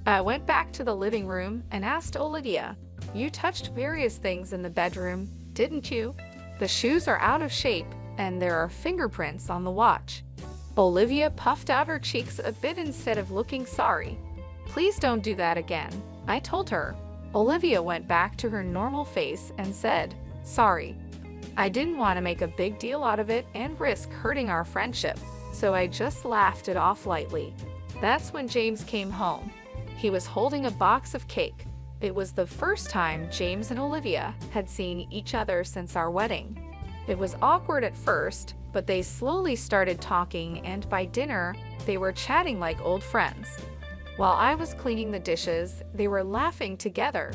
I went back to the living room and asked Olivia, "You touched various things in the bedroom, didn't you? The shoes are out of shape, and there are fingerprints on the watch." Olivia puffed out her cheeks a bit instead of looking sorry. "Please don't do that again," I told her. Olivia went back to her normal face and said, "Sorry. I didn't want to make a big deal out of it and risk hurting our friendship, so I just laughed it off lightly." That's when James came home. He was holding a box of cake. It was the first time James and Olivia had seen each other since our wedding. It was awkward at first, but they slowly started talking, and by dinner, they were chatting like old friends. While I was cleaning the dishes, they were laughing together.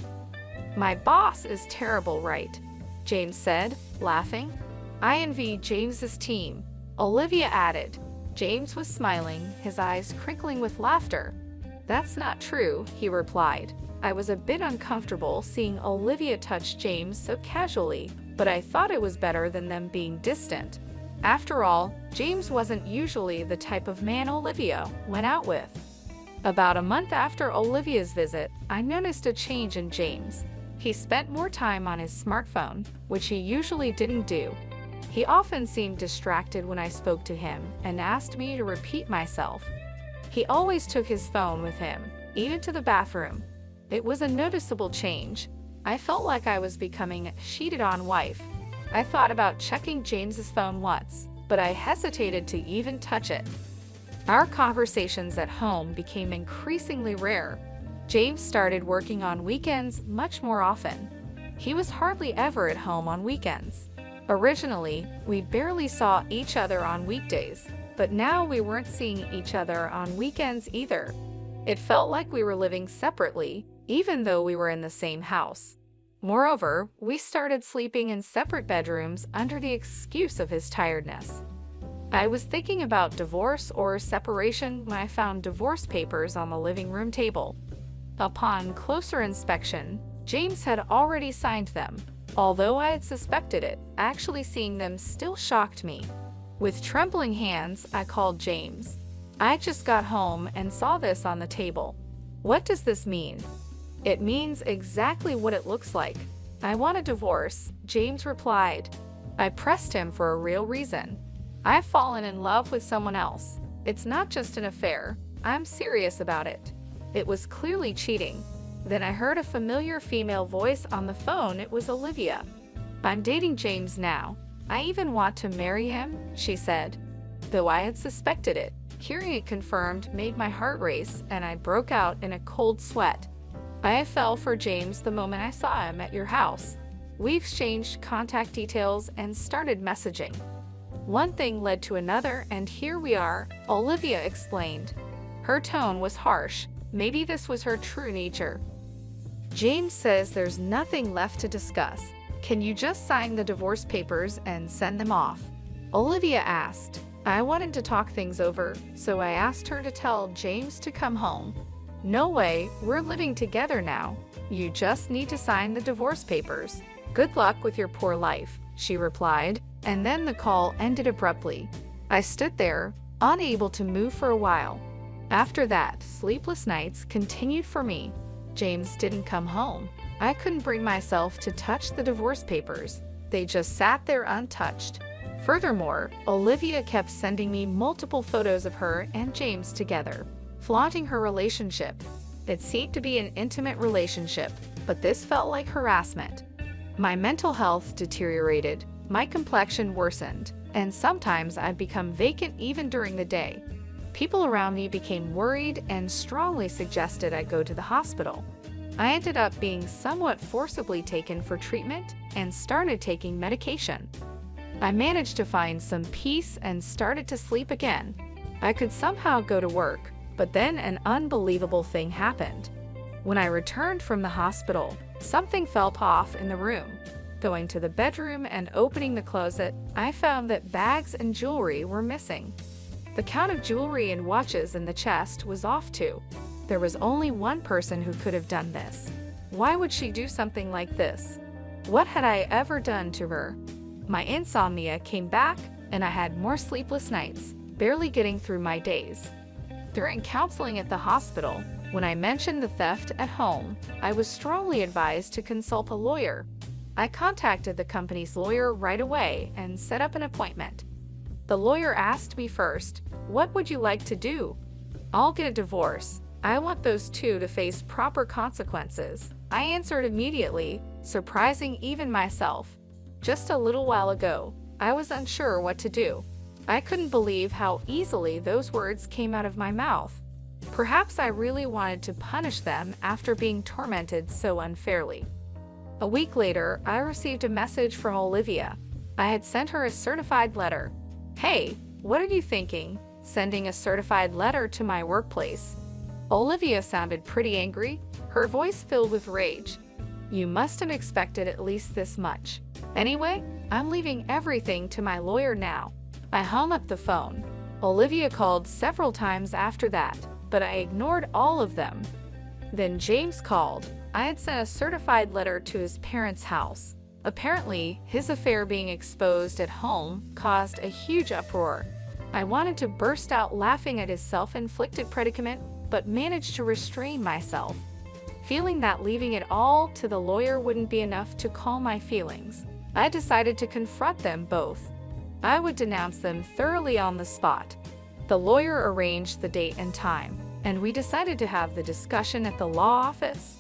"My boss is terrible, right?" James said, laughing. "I envy James's team," Olivia added. James was smiling, his eyes crinkling with laughter. "That's not true," he replied. I was a bit uncomfortable seeing Olivia touch James so casually, but I thought it was better than them being distant. After all, James wasn't usually the type of man Olivia went out with. About a month after Olivia's visit, I noticed a change in James. He spent more time on his smartphone, which he usually didn't do. He often seemed distracted when I spoke to him and asked me to repeat myself. He always took his phone with him, even to the bathroom. It was a noticeable change. I felt like I was becoming a cheated-on wife. I thought about checking James's phone once, but I hesitated to even touch it. Our conversations at home became increasingly rare. James started working on weekends much more often. He was hardly ever at home on weekends. Originally, we barely saw each other on weekdays, but now we weren't seeing each other on weekends either. It felt like we were living separately, even though we were in the same house. Moreover, we started sleeping in separate bedrooms under the excuse of his tiredness. I was thinking about divorce or separation when I found divorce papers on the living room table. Upon closer inspection, James had already signed them. Although I had suspected it, actually seeing them still shocked me. With trembling hands, I called James. I just got home and saw this on the table. What does this mean? It means exactly what it looks like. I want a divorce, James replied. I pressed him for a real reason. I've fallen in love with someone else. It's not just an affair. I'm serious about it. It was clearly cheating. Then I heard a familiar female voice on the phone. It was Olivia. I'm dating James now. I even want to marry him, she said. Though I had suspected it, hearing it confirmed made my heart race and I broke out in a cold sweat. I fell for James the moment I saw him at your house. We exchanged contact details and started messaging. One thing led to another and here we are, Olivia explained. Her tone was harsh. Maybe this was her true nature. James says there's nothing left to discuss. Can you just sign the divorce papers and send them off? Olivia asked. I wanted to talk things over, so I asked her to tell James to come home. No way, we're living together now. You just need to sign the divorce papers. Good luck with your poor life, she replied, and then the call ended abruptly. I stood there, unable to move for a while. After that, sleepless nights continued for me. James didn't come home. I couldn't bring myself to touch the divorce papers. They just sat there untouched. Furthermore, Olivia kept sending me multiple photos of her and James together, flaunting her relationship. It seemed to be an intimate relationship, but this felt like harassment. My mental health deteriorated, my complexion worsened, and sometimes I'd become vacant even during the day. People around me became worried and strongly suggested I go to the hospital. I ended up being somewhat forcibly taken for treatment and started taking medication. I managed to find some peace and started to sleep again. I could somehow go to work, but then an unbelievable thing happened. When I returned from the hospital, something felt off in the room. Going to the bedroom and opening the closet, I found that bags and jewelry were missing. The count of jewelry and watches in the chest was off too. There was only one person who could have done this. Why would she do something like this? What had I ever done to her? My insomnia came back, and I had more sleepless nights, barely getting through my days. During counseling at the hospital, when I mentioned the theft at home, I was strongly advised to consult a lawyer. I contacted the company's lawyer right away and set up an appointment. The lawyer asked me first, "What would you like to do?" "I'll get a divorce. I want those two to face proper consequences," I answered immediately, surprising even myself. Just a little while ago, I was unsure what to do. I couldn't believe how easily those words came out of my mouth. Perhaps I really wanted to punish them after being tormented so unfairly. A week later, I received a message from Olivia. I had sent her a certified letter. Hey, what are you thinking? Sending a certified letter to my workplace? Olivia sounded pretty angry, her voice filled with rage. You must have expected at least this much. Anyway, I'm leaving everything to my lawyer now. I hung up the phone. Olivia called several times after that, but I ignored all of them. Then James called. I had sent a certified letter to his parents' house. Apparently, his affair being exposed at home caused a huge uproar. I wanted to burst out laughing at his self-inflicted predicament, but managed to restrain myself. Feeling that leaving it all to the lawyer wouldn't be enough to calm my feelings, I decided to confront them both. I would denounce them thoroughly on the spot. The lawyer arranged the date and time, and we decided to have the discussion at the law office.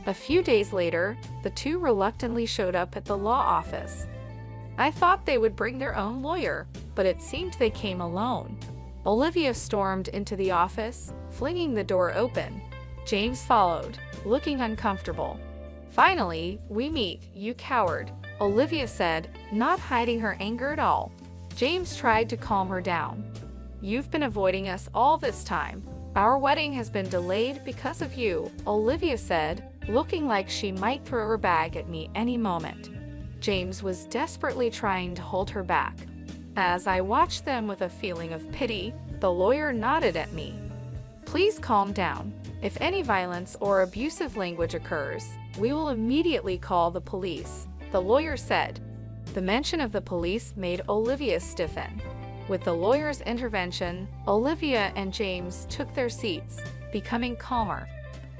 A few days later, the two reluctantly showed up at the law office. I thought they would bring their own lawyer, but it seemed they came alone. Olivia stormed into the office, flinging the door open. James followed, looking uncomfortable. "Finally, we meet, you coward," Olivia said, not hiding her anger at all. James tried to calm her down. "You've been avoiding us all this time. Our wedding has been delayed because of you," Olivia said, looking like she might throw her bag at me any moment. James was desperately trying to hold her back. As I watched them with a feeling of pity, the lawyer nodded at me. "Please calm down. If any violence or abusive language occurs, we will immediately call the police," the lawyer said. The mention of the police made Olivia stiffen. With the lawyer's intervention, Olivia and James took their seats, becoming calmer.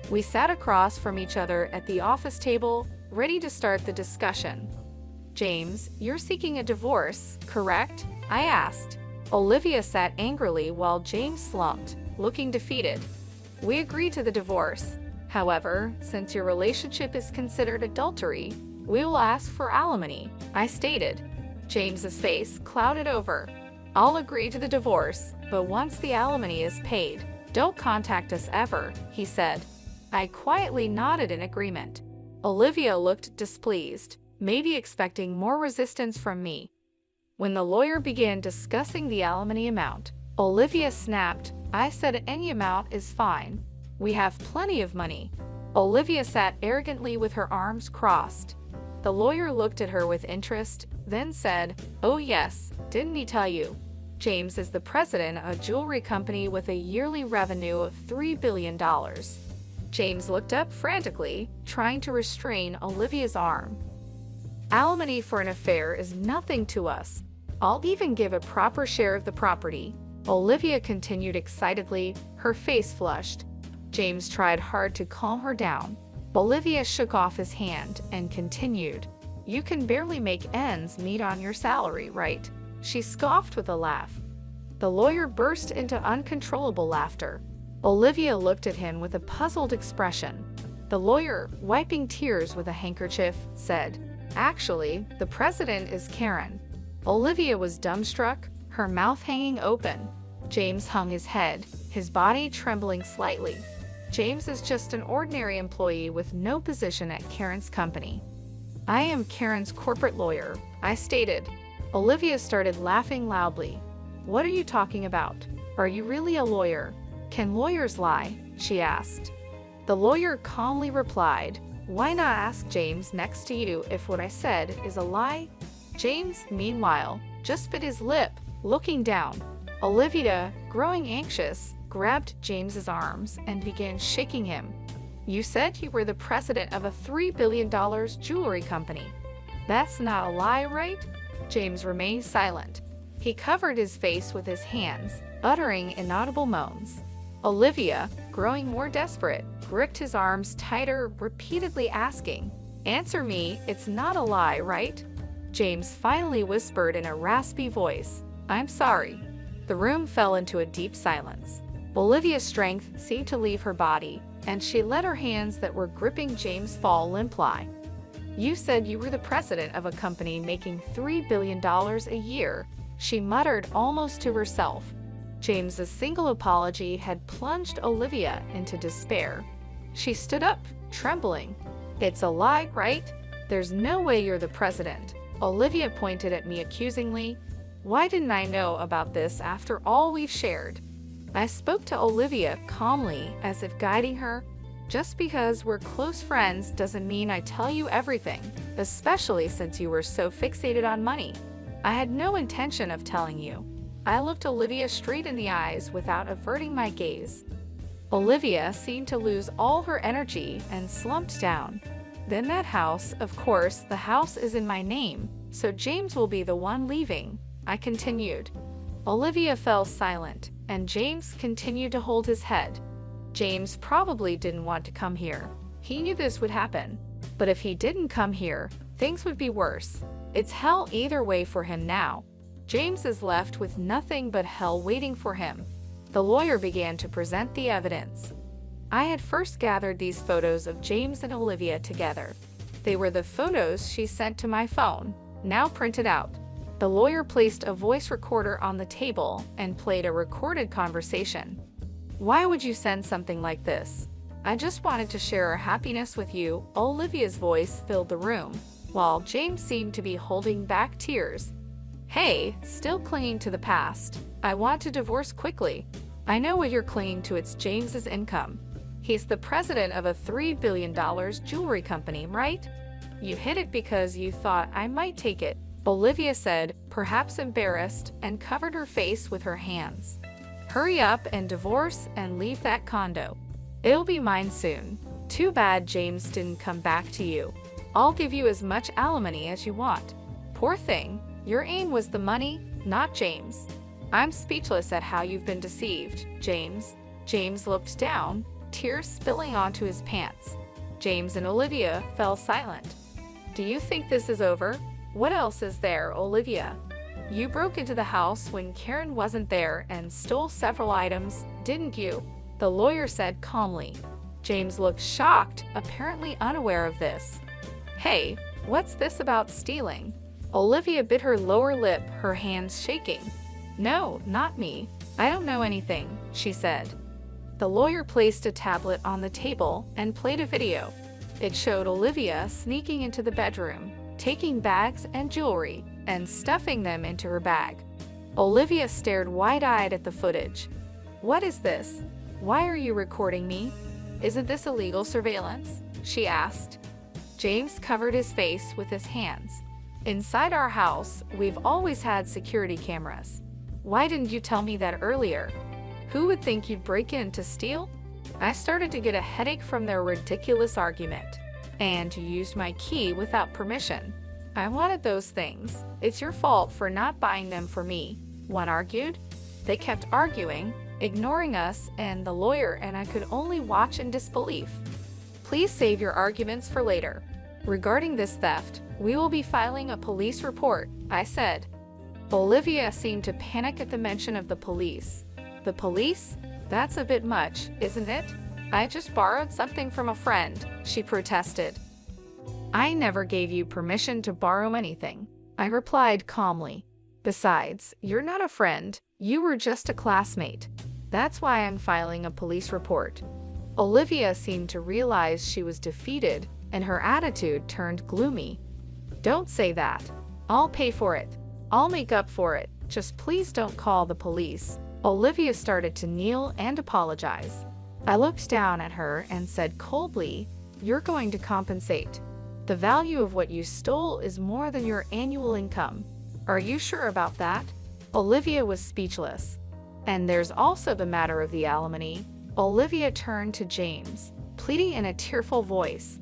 We sat across from each other at the office table, ready to start the discussion. "James, you're seeking a divorce, correct?" I asked. Olivia sat angrily while James slumped, looking defeated. "We agreed to the divorce. However, since your relationship is considered adultery, we will ask for alimony," I stated. James's face clouded over. "I'll agree to the divorce, but once the alimony is paid, don't contact us ever," he said. I quietly nodded in agreement. Olivia looked displeased, maybe expecting more resistance from me. When the lawyer began discussing the alimony amount, Olivia snapped, "I said any amount is fine. We have plenty of money." Olivia sat arrogantly with her arms crossed. The lawyer looked at her with interest, then said, "Oh yes, didn't he tell you? James is the president of a jewelry company with a yearly revenue of $3 billion. James looked up frantically, trying to restrain Olivia's arm. "Alimony for an affair is nothing to us. I'll even give a proper share of the property," Olivia continued excitedly, her face flushed. James tried hard to calm her down. Olivia shook off his hand and continued, "You can barely make ends meet on your salary, right?" She scoffed with a laugh. The lawyer burst into uncontrollable laughter. Olivia looked at him with a puzzled expression. The lawyer, wiping tears with a handkerchief, said, "Actually, the president is Karen." Olivia was dumbstruck, her mouth hanging open. James hung his head, his body trembling slightly. "James is just an ordinary employee with no position at Karen's company." "I am Karen's corporate lawyer," I stated. Olivia started laughing loudly. "What are you talking about? Are you really a lawyer? Can lawyers lie?" she asked. The lawyer calmly replied, "Why not ask James next to you if what I said is a lie?" James, meanwhile, just bit his lip, looking down. Olivia, growing anxious, grabbed James's arms and began shaking him. "You said you were the president of a $3 billion jewelry company. That's not a lie, right?" James remained silent. He covered his face with his hands, uttering inaudible moans. Olivia, growing more desperate, gripped his arms tighter, repeatedly asking, "Answer me, it's not a lie, right?" James finally whispered in a raspy voice, "I'm sorry." The room fell into a deep silence. Olivia's strength seemed to leave her body, and she let her hands that were gripping James fall limply. "You said you were the president of a company making $3 billion a year," she muttered almost to herself. James's single apology had plunged Olivia into despair. She stood up, trembling. "It's a lie, right? There's no way you're the president." Olivia pointed at me accusingly. "Why didn't I know about this after all we've shared?" I spoke to Olivia calmly, as if guiding her. "Just because we're close friends doesn't mean I tell you everything, especially since you were so fixated on money. I had no intention of telling you." I looked Olivia straight in the eyes without averting my gaze. Olivia seemed to lose all her energy and slumped down. "Then that house, of course, the house is in my name, so James will be the one leaving," I continued. Olivia fell silent, and James continued to hold his head. "James probably didn't want to come here. He knew this would happen. But if he didn't come here, things would be worse. It's hell either way for him now. James is left with nothing but hell waiting for him. The lawyer began to present the evidence. I had first gathered these photos of James and Olivia together. They were the photos she sent to my phone, now printed out. The lawyer placed a voice recorder on the table and played a recorded conversation. Why would you send something like this? I just wanted to share our happiness with you. Olivia's voice filled the room, while James seemed to be holding back tears. Hey, still clinging to the past. I want to divorce quickly. I know what you're clinging to. It's James's income. He's the president of a $3 billion jewelry company, right? You hid it because you thought I might take it, Olivia said, perhaps embarrassed, and covered her face with her hands. Hurry up and divorce and leave that condo. It'll be mine soon. Too bad James didn't come back to you. I'll give you as much alimony as you want. Poor thing, your aim was the money, not James. I'm speechless at how you've been deceived, James. James looked down, tears spilling onto his pants. James and Olivia fell silent. Do you think this is over? What else is there, Olivia? You broke into the house when Karen wasn't there and stole several items, didn't you? The lawyer said calmly. James looked shocked, apparently unaware of this. Hey, what's this about stealing? Olivia bit her lower lip, her hands shaking. No, not me. I don't know anything, she said. The lawyer placed a tablet on the table and played a video. It showed Olivia sneaking into the bedroom, taking bags and jewelry, and stuffing them into her bag. Olivia stared wide-eyed at the footage. What is this? Why are you recording me? Isn't this illegal surveillance? She asked. James covered his face with his hands. Inside our house, we've always had security cameras. Why didn't you tell me that earlier? Who would think you'd break in to steal? I started to get a headache from their ridiculous argument. And you used my key without permission. I wanted those things. It's your fault for not buying them for me, one argued. They kept arguing, ignoring us and the lawyer, and I could only watch in disbelief. Please save your arguments for later. Regarding this theft, we will be filing a police report, I said. Olivia seemed to panic at the mention of the police. The police? That's a bit much, isn't it? I just borrowed something from a friend, she protested. I never gave you permission to borrow anything, I replied calmly. Besides, you're not a friend, you were just a classmate. That's why I'm filing a police report. Olivia seemed to realize she was defeated, and her attitude turned gloomy. Don't say that. I'll pay for it. I'll make up for it. Just please don't call the police. Olivia started to kneel and apologize. I looked down at her and said coldly, You're going to compensate. The value of what you stole is more than your annual income. Are you sure about that? Olivia was speechless. And there's also the matter of the alimony. Olivia turned to James, pleading in a tearful voice.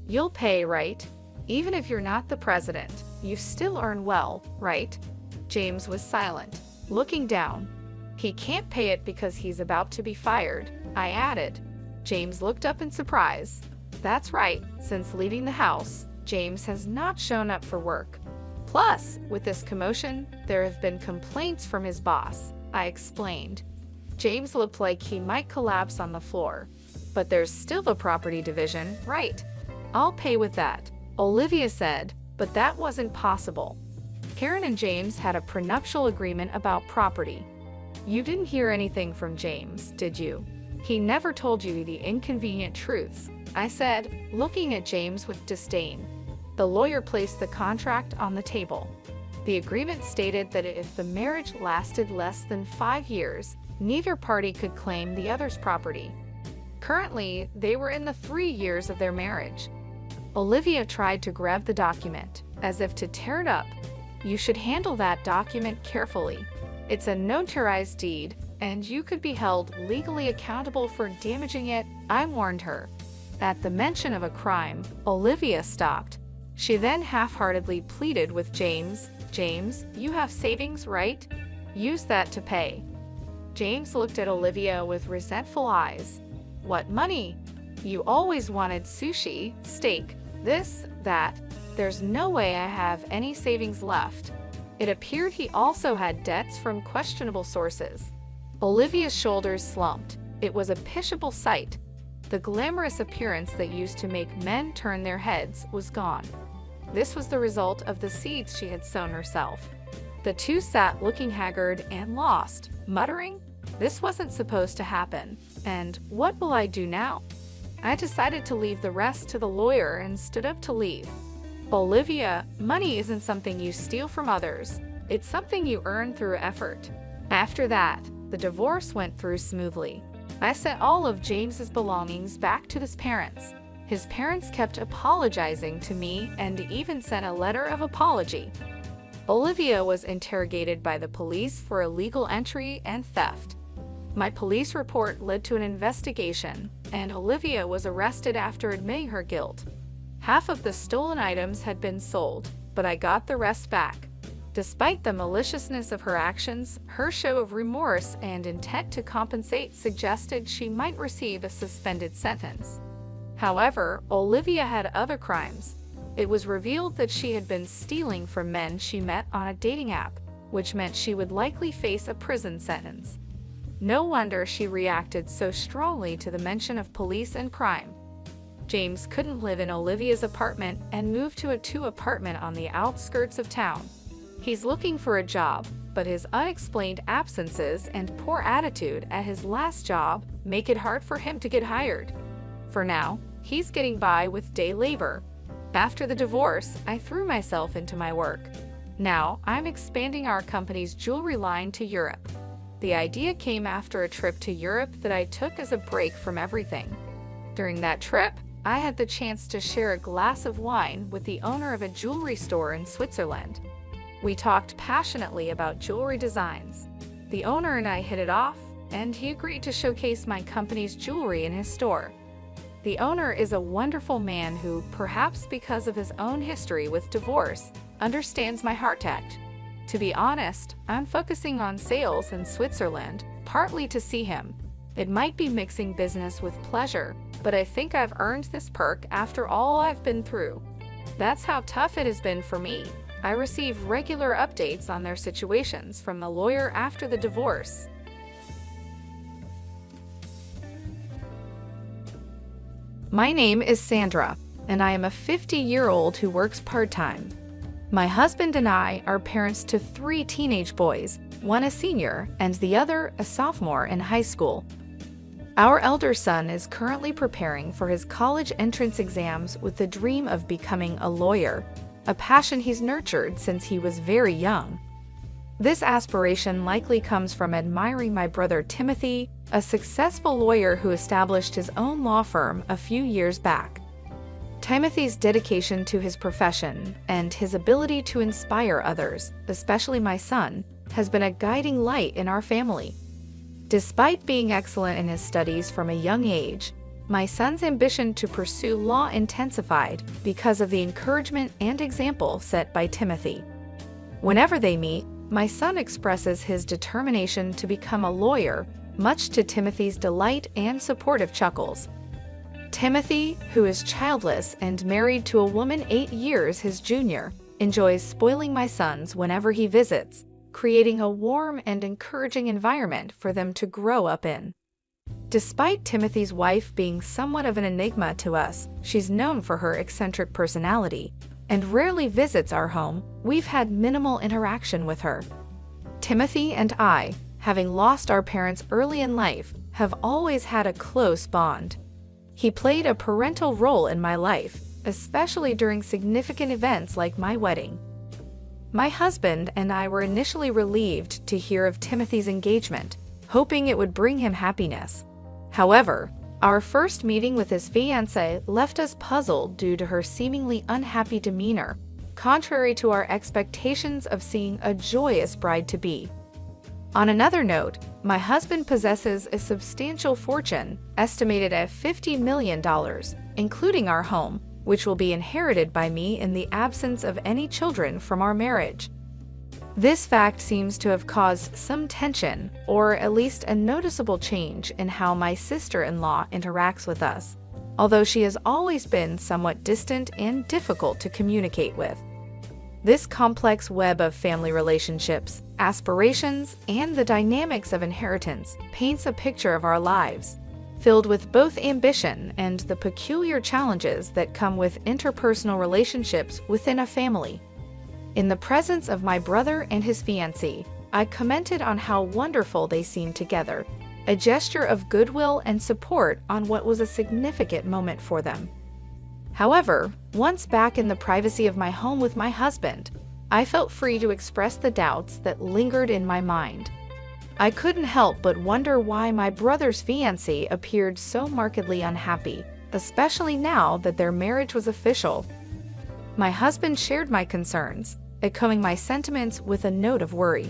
You'll pay, right? Even if you're not the president, you still earn well, right? James was silent, looking down. He can't pay it because he's about to be fired, I added. James looked up in surprise. That's right, since leaving the house, James has not shown up for work. Plus, with this commotion, there have been complaints from his boss, I explained. James looked like he might collapse on the floor. But there's still the property division, right? I'll pay with that, Olivia said, but that wasn't possible. Karen and James had a prenuptial agreement about property. You didn't hear anything from James, did you? He never told you the inconvenient truths, I said, looking at James with disdain. The lawyer placed the contract on the table. The agreement stated that if the marriage lasted less than 5 years, neither party could claim the other's property. Currently, they were in the 3 years of their marriage. Olivia tried to grab the document, as if to tear it up. You should handle that document carefully. It's a notarized deed, and you could be held legally accountable for damaging it, I warned her. At the mention of a crime, Olivia stopped. She then half-heartedly pleaded with James. James, you have savings, right? Use that to pay. James looked at Olivia with resentful eyes. What money? You always wanted sushi, steak, this, that. There's no way I have any savings left. It appeared he also had debts from questionable sources. Olivia's shoulders slumped. It was a pitiable sight. The glamorous appearance that used to make men turn their heads was gone. This was the result of the seeds she had sown herself. The two sat looking haggard and lost, muttering, "This wasn't supposed to happen, and what will I do now?" I decided to leave the rest to the lawyer and stood up to leave. "Olivia, money isn't something you steal from others. It's something you earn through effort." After that, the divorce went through smoothly. I sent all of James's belongings back to his parents. His parents kept apologizing to me and even sent a letter of apology. Olivia was interrogated by the police for illegal entry and theft. My police report led to an investigation, and Olivia was arrested after admitting her guilt. Half of the stolen items had been sold, but I got the rest back. Despite the maliciousness of her actions, her show of remorse and intent to compensate suggested she might receive a suspended sentence. However, Olivia had other crimes. It was revealed that she had been stealing from men she met on a dating app, which meant she would likely face a prison sentence. No wonder she reacted so strongly to the mention of police and crime. James couldn't live in Olivia's apartment and moved to a two-apartment on the outskirts of town. He's looking for a job, but his unexplained absences and poor attitude at his last job make it hard for him to get hired. For now, he's getting by with day labor. After the divorce, I threw myself into my work. Now, I'm expanding our company's jewelry line to Europe. The idea came after a trip to Europe that I took as a break from everything. During that trip, I had the chance to share a glass of wine with the owner of a jewelry store in Switzerland. We talked passionately about jewelry designs. The owner and I hit it off, and he agreed to showcase my company's jewelry in his store. The owner is a wonderful man who, perhaps because of his own history with divorce, understands my heart act. To be honest, I'm focusing on sales in Switzerland, partly to see him. It might be mixing business with pleasure, but I think I've earned this perk after all I've been through. That's how tough it has been for me. I receive regular updates on their situations from the lawyer after the divorce. My name is Sandra, and I am a 50-year-old who works part-time. My husband and I are parents to 3 teenage boys, one a senior and the other a sophomore in high school. Our elder son is currently preparing for his college entrance exams with the dream of becoming a lawyer, a passion he's nurtured since he was very young. This aspiration likely comes from admiring my brother Timothy, a successful lawyer who established his own law firm a few years back. Timothy's dedication to his profession and his ability to inspire others, especially my son, has been a guiding light in our family. Despite being excellent in his studies from a young age, my son's ambition to pursue law intensified because of the encouragement and example set by Timothy. Whenever they meet, my son expresses his determination to become a lawyer, much to Timothy's delight and supportive chuckles. Timothy, who is childless and married to a woman 8 years his junior, enjoys spoiling my sons whenever he visits, creating a warm and encouraging environment for them to grow up in. Despite Timothy's wife being somewhat of an enigma to us, she's known for her eccentric personality and rarely visits our home. We've had minimal interaction with her. Timothy and I, having lost our parents early in life, have always had a close bond. He played a parental role in my life, especially during significant events like my wedding. My husband and I were initially relieved to hear of Timothy's engagement, hoping it would bring him happiness. However, our first meeting with his fiancée left us puzzled due to her seemingly unhappy demeanor, contrary to our expectations of seeing a joyous bride-to-be. On another note, my husband possesses a substantial fortune, estimated at $50 million, including our home, which will be inherited by me in the absence of any children from our marriage. This fact seems to have caused some tension, or at least a noticeable change in how my sister-in-law interacts with us. although she has always been somewhat distant and difficult to communicate with. This complex web of family relationships, aspirations, and the dynamics of inheritance paints a picture of our lives, filled with both ambition and the peculiar challenges that come with interpersonal relationships within a family. In the presence of my brother and his fiancée, I commented on how wonderful they seemed together, a gesture of goodwill and support on what was a significant moment for them. However, once back in the privacy of my home with my husband, I felt free to express the doubts that lingered in my mind. I couldn't help but wonder why my brother's fiancée appeared so markedly unhappy, especially now that their marriage was official. My husband shared my concerns, echoing my sentiments with a note of worry.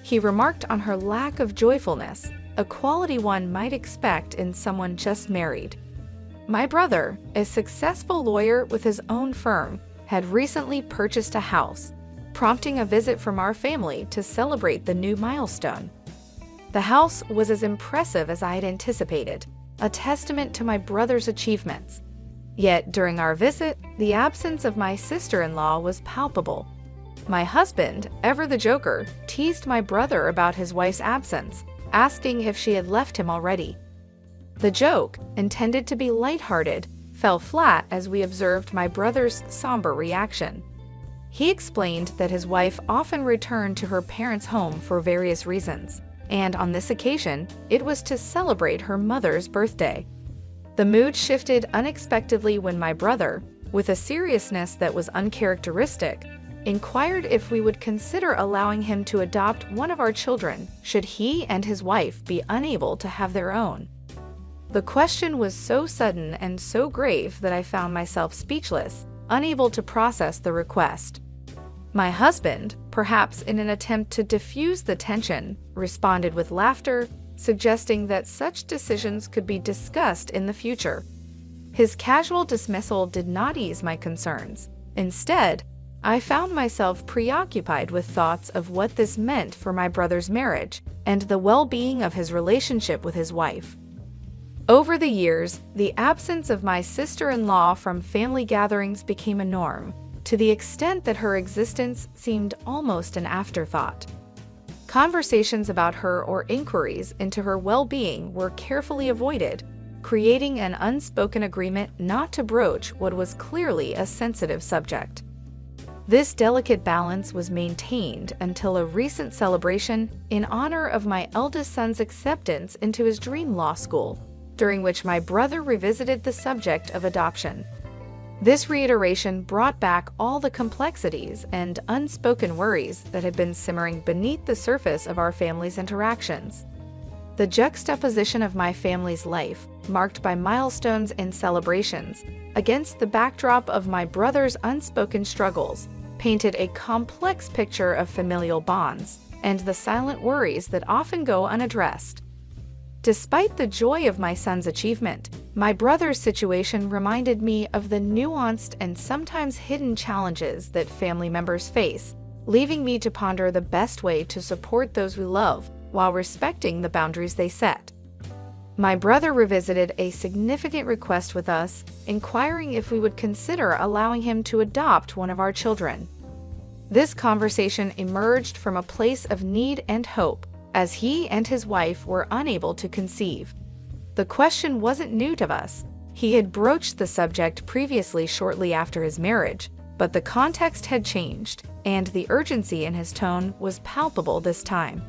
He remarked on her lack of joyfulness, a quality one might expect in someone just married. My brother, a successful lawyer with his own firm, had recently purchased a house, prompting a visit from our family to celebrate the new milestone. The house was as impressive as I had anticipated, a testament to my brother's achievements. Yet during our visit, the absence of my sister-in-law was palpable. My husband, ever the joker, teased my brother about his wife's absence, asking if she had left him already. The joke, intended to be lighthearted, fell flat as we observed my brother's somber reaction. He explained that his wife often returned to her parents' home for various reasons, and on this occasion, it was to celebrate her mother's birthday. The mood shifted unexpectedly when my brother, with a seriousness that was uncharacteristic, inquired if we would consider allowing him to adopt one of our children should he and his wife be unable to have their own. The question was so sudden and so grave that I found myself speechless, unable to process the request. My husband, perhaps in an attempt to diffuse the tension, responded with laughter, suggesting that such decisions could be discussed in the future. His casual dismissal did not ease my concerns. Instead, I found myself preoccupied with thoughts of what this meant for my brother's marriage and the well-being of his relationship with his wife. Over the years, the absence of my sister-in-law from family gatherings became a norm, to the extent that her existence seemed almost an afterthought. Conversations about her or inquiries into her well-being were carefully avoided, creating an unspoken agreement not to broach what was clearly a sensitive subject. This delicate balance was maintained until a recent celebration in honor of my eldest son's acceptance into his dream law school, during which my brother revisited the subject of adoption. This reiteration brought back all the complexities and unspoken worries that had been simmering beneath the surface of our family's interactions. The juxtaposition of my family's life, marked by milestones and celebrations, against the backdrop of my brother's unspoken struggles, painted a complex picture of familial bonds and the silent worries that often go unaddressed. Despite the joy of my son's achievement, my brother's situation reminded me of the nuanced and sometimes hidden challenges that family members face, leaving me to ponder the best way to support those we love while respecting the boundaries they set. My brother revisited a significant request with us, inquiring if we would consider allowing him to adopt one of our children. This conversation emerged from a place of need and hope, as he and his wife were unable to conceive. The question wasn't new to us. He had broached the subject previously shortly after his marriage, but the context had changed, and the urgency in his tone was palpable this time.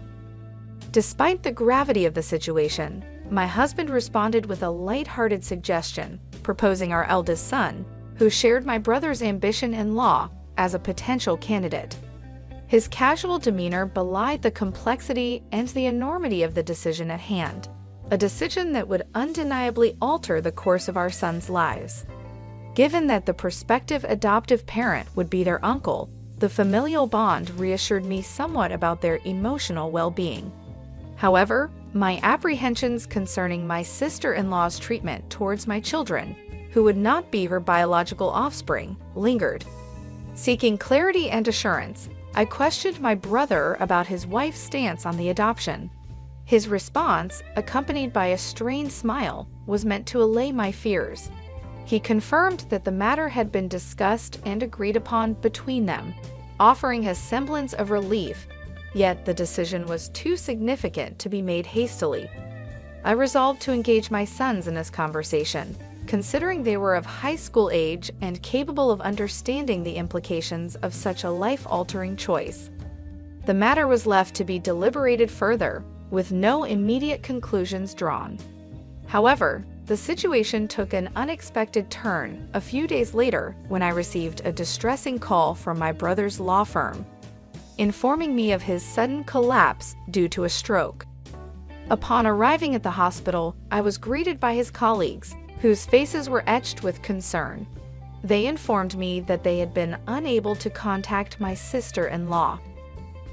Despite the gravity of the situation, my husband responded with a light-hearted suggestion, proposing our eldest son, who shared my brother's ambition in law, as a potential candidate. His casual demeanor belied the complexity and the enormity of the decision at hand, a decision that would undeniably alter the course of our sons' lives. Given that the prospective adoptive parent would be their uncle, the familial bond reassured me somewhat about their emotional well-being. However, my apprehensions concerning my sister-in-law's treatment towards my children, who would not be her biological offspring, lingered. Seeking clarity and assurance, I questioned my brother about his wife's stance on the adoption. His response, accompanied by a strained smile, was meant to allay my fears. He confirmed that the matter had been discussed and agreed upon between them, offering a semblance of relief, yet the decision was too significant to be made hastily. I resolved to engage my sons in this conversation, considering they were of high school age and capable of understanding the implications of such a life-altering choice. The matter was left to be deliberated further, with no immediate conclusions drawn. However, the situation took an unexpected turn a few days later when I received a distressing call from my brother's law firm, informing me of his sudden collapse due to a stroke. Upon arriving at the hospital, I was greeted by his colleagues, whose faces were etched with concern. They informed me that they had been unable to contact my sister-in-law.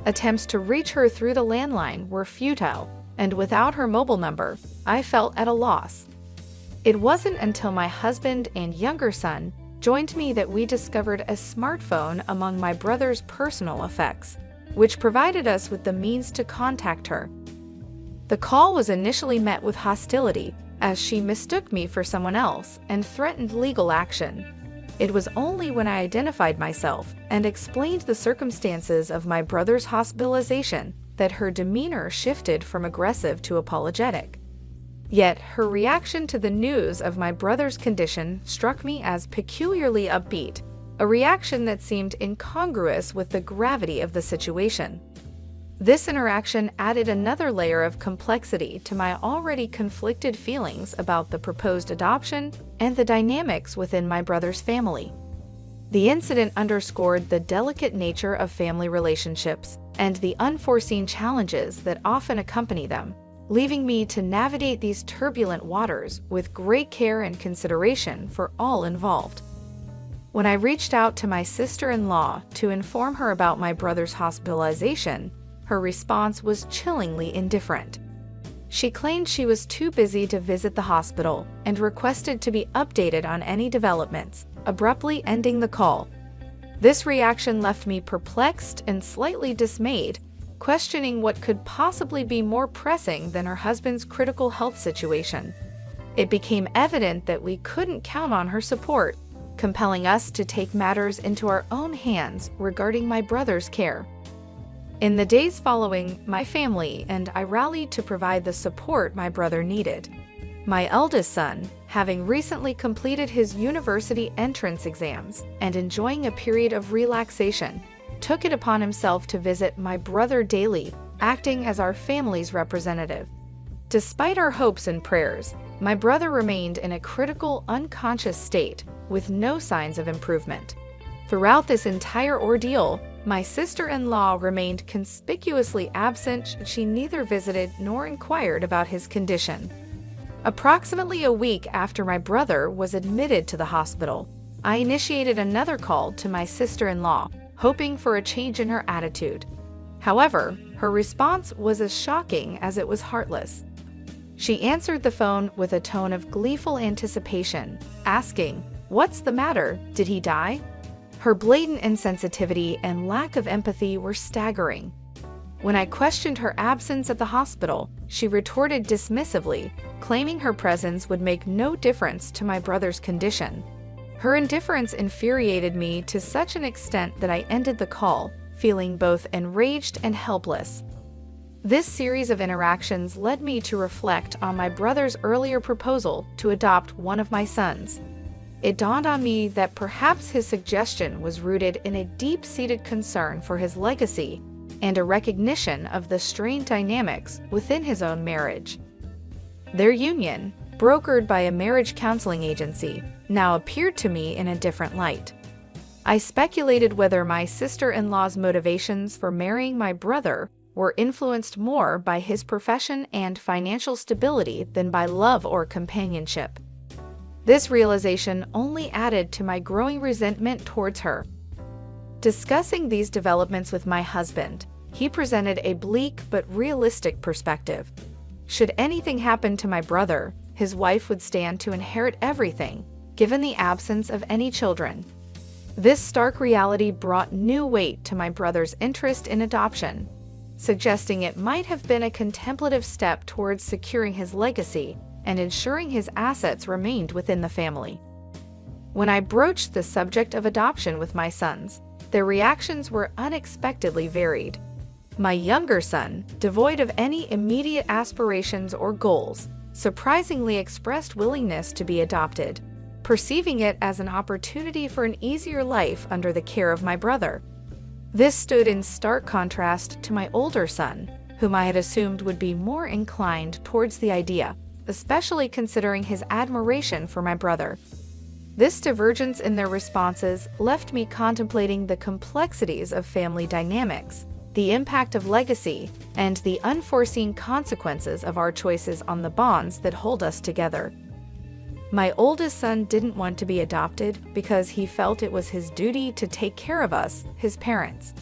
Attempts to reach her through the landline were futile, and without her mobile number, I felt at a loss. It wasn't until my husband and younger son joined me that we discovered a smartphone among my brother's personal effects, which provided us with the means to contact her. The call was initially met with hostility, as she mistook me for someone else and threatened legal action. It was only when I identified myself and explained the circumstances of my brother's hospitalization that her demeanor shifted from aggressive to apologetic. Yet her reaction to the news of my brother's condition struck me as peculiarly upbeat, a reaction that seemed incongruous with the gravity of the situation. This interaction added another layer of complexity to my already conflicted feelings about the proposed adoption and the dynamics within my brother's family. The incident underscored the delicate nature of family relationships and the unforeseen challenges that often accompany them, leaving me to navigate these turbulent waters with great care and consideration for all involved. When I reached out to my sister-in-law to inform her about my brother's hospitalization, her response was chillingly indifferent. She claimed she was too busy to visit the hospital and requested to be updated on any developments, abruptly ending the call. This reaction left me perplexed and slightly dismayed, questioning what could possibly be more pressing than her husband's critical health situation. It became evident that we couldn't count on her support, compelling us to take matters into our own hands regarding my brother's care. In the days following, my family and I rallied to provide the support my brother needed. My eldest son, having recently completed his university entrance exams and enjoying a period of relaxation, took it upon himself to visit my brother daily, acting as our family's representative. Despite our hopes and prayers, my brother remained in a critical, unconscious state with no signs of improvement. Throughout this entire ordeal, my sister-in-law remained conspicuously absent. She neither visited nor inquired about his condition. Approximately a week after my brother was admitted to the hospital, I initiated another call to my sister-in-law, hoping for a change in her attitude. However, her response was as shocking as it was heartless. She answered the phone with a tone of gleeful anticipation, asking, "What's the matter? Did he die?" Her blatant insensitivity and lack of empathy were staggering. When I questioned her absence at the hospital, she retorted dismissively, claiming her presence would make no difference to my brother's condition. Her indifference infuriated me to such an extent that I ended the call, feeling both enraged and helpless. This series of interactions led me to reflect on my brother's earlier proposal to adopt one of my sons. It dawned on me that perhaps his suggestion was rooted in a deep-seated concern for his legacy and a recognition of the strained dynamics within his own marriage. Their union, brokered by a marriage counseling agency, now appeared to me in a different light. I speculated whether my sister-in-law's motivations for marrying my brother were influenced more by his profession and financial stability than by love or companionship. This realization only added to my growing resentment towards her. Discussing these developments with my husband, he presented a bleak but realistic perspective. Should anything happen to my brother, his wife would stand to inherit everything, given the absence of any children. This stark reality brought new weight to my brother's interest in adoption, suggesting it might have been a contemplative step towards securing his legacy and ensuring his assets remained within the family. When I broached the subject of adoption with my sons, their reactions were unexpectedly varied. My younger son, devoid of any immediate aspirations or goals, surprisingly expressed willingness to be adopted, perceiving it as an opportunity for an easier life under the care of my brother. This stood in stark contrast to my older son, whom I had assumed would be more inclined towards the idea, especially considering his admiration for my brother. This divergence in their responses left me contemplating the complexities of family dynamics, the impact of legacy, and the unforeseen consequences of our choices on the bonds that hold us together. My oldest son didn't want to be adopted because he felt it was his duty to take care of us, his parents.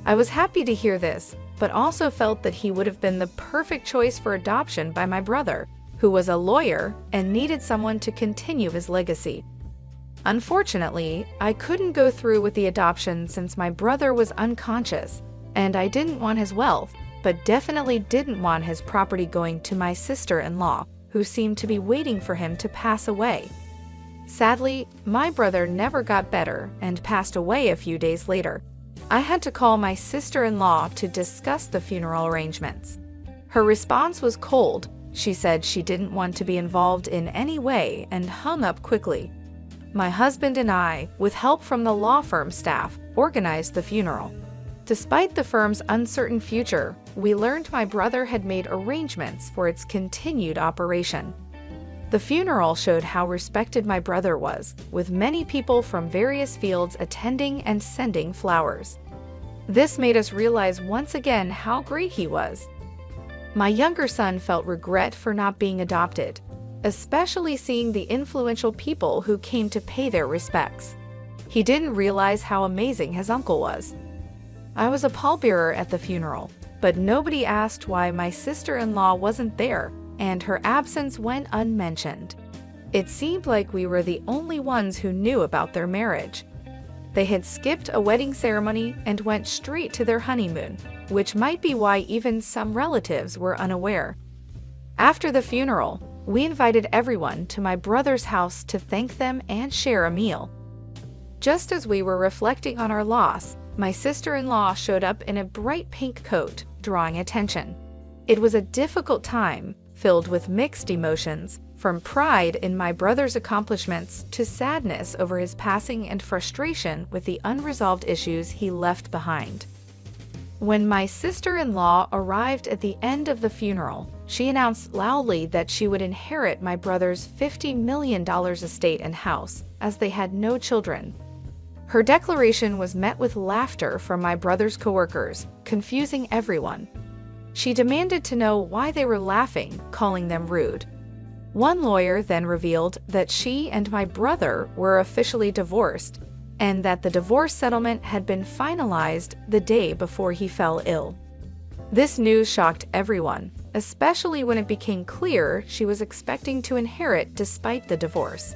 I was happy to hear this, but also felt that he would have been the perfect choice for adoption by my brother, who was a lawyer and needed someone to continue his legacy. Unfortunately, I couldn't go through with the adoption since my brother was unconscious, and I didn't want his wealth, but definitely didn't want his property going to my sister-in-law, who seemed to be waiting for him to pass away. Sadly, my brother never got better and passed away a few days later. I had to call my sister-in-law to discuss the funeral arrangements. Her response was cold. She said she didn't want to be involved in any way and hung up quickly. My husband and I, with help from the law firm staff, organized the funeral. Despite the firm's uncertain future, we learned my brother had made arrangements for its continued operation. The funeral showed how respected my brother was, with many people from various fields attending and sending flowers. This made us realize once again how great he was. My younger son felt regret for not being adopted, especially seeing the influential people who came to pay their respects. He didn't realize how amazing his uncle was. I was a pallbearer at the funeral, but nobody asked why my sister-in-law wasn't there, and her absence went unmentioned. It seemed like we were the only ones who knew about their marriage. They had skipped a wedding ceremony and went straight to their honeymoon, which might be why even some relatives were unaware. After the funeral, we invited everyone to my brother's house to thank them and share a meal. Just as we were reflecting on our loss, my sister-in-law showed up in a bright pink coat, drawing attention. It was a difficult time, filled with mixed emotions, from pride in my brother's accomplishments to sadness over his passing and frustration with the unresolved issues he left behind. When my sister-in-law arrived at the end of the funeral, she announced loudly that she would inherit my brother's $50 million estate and house, as they had no children. Her declaration was met with laughter from my brother's coworkers, confusing everyone. She demanded to know why they were laughing, calling them rude. One lawyer then revealed that she and my brother were officially divorced, and that the divorce settlement had been finalized the day before he fell ill. This news shocked everyone, especially when it became clear she was expecting to inherit despite the divorce.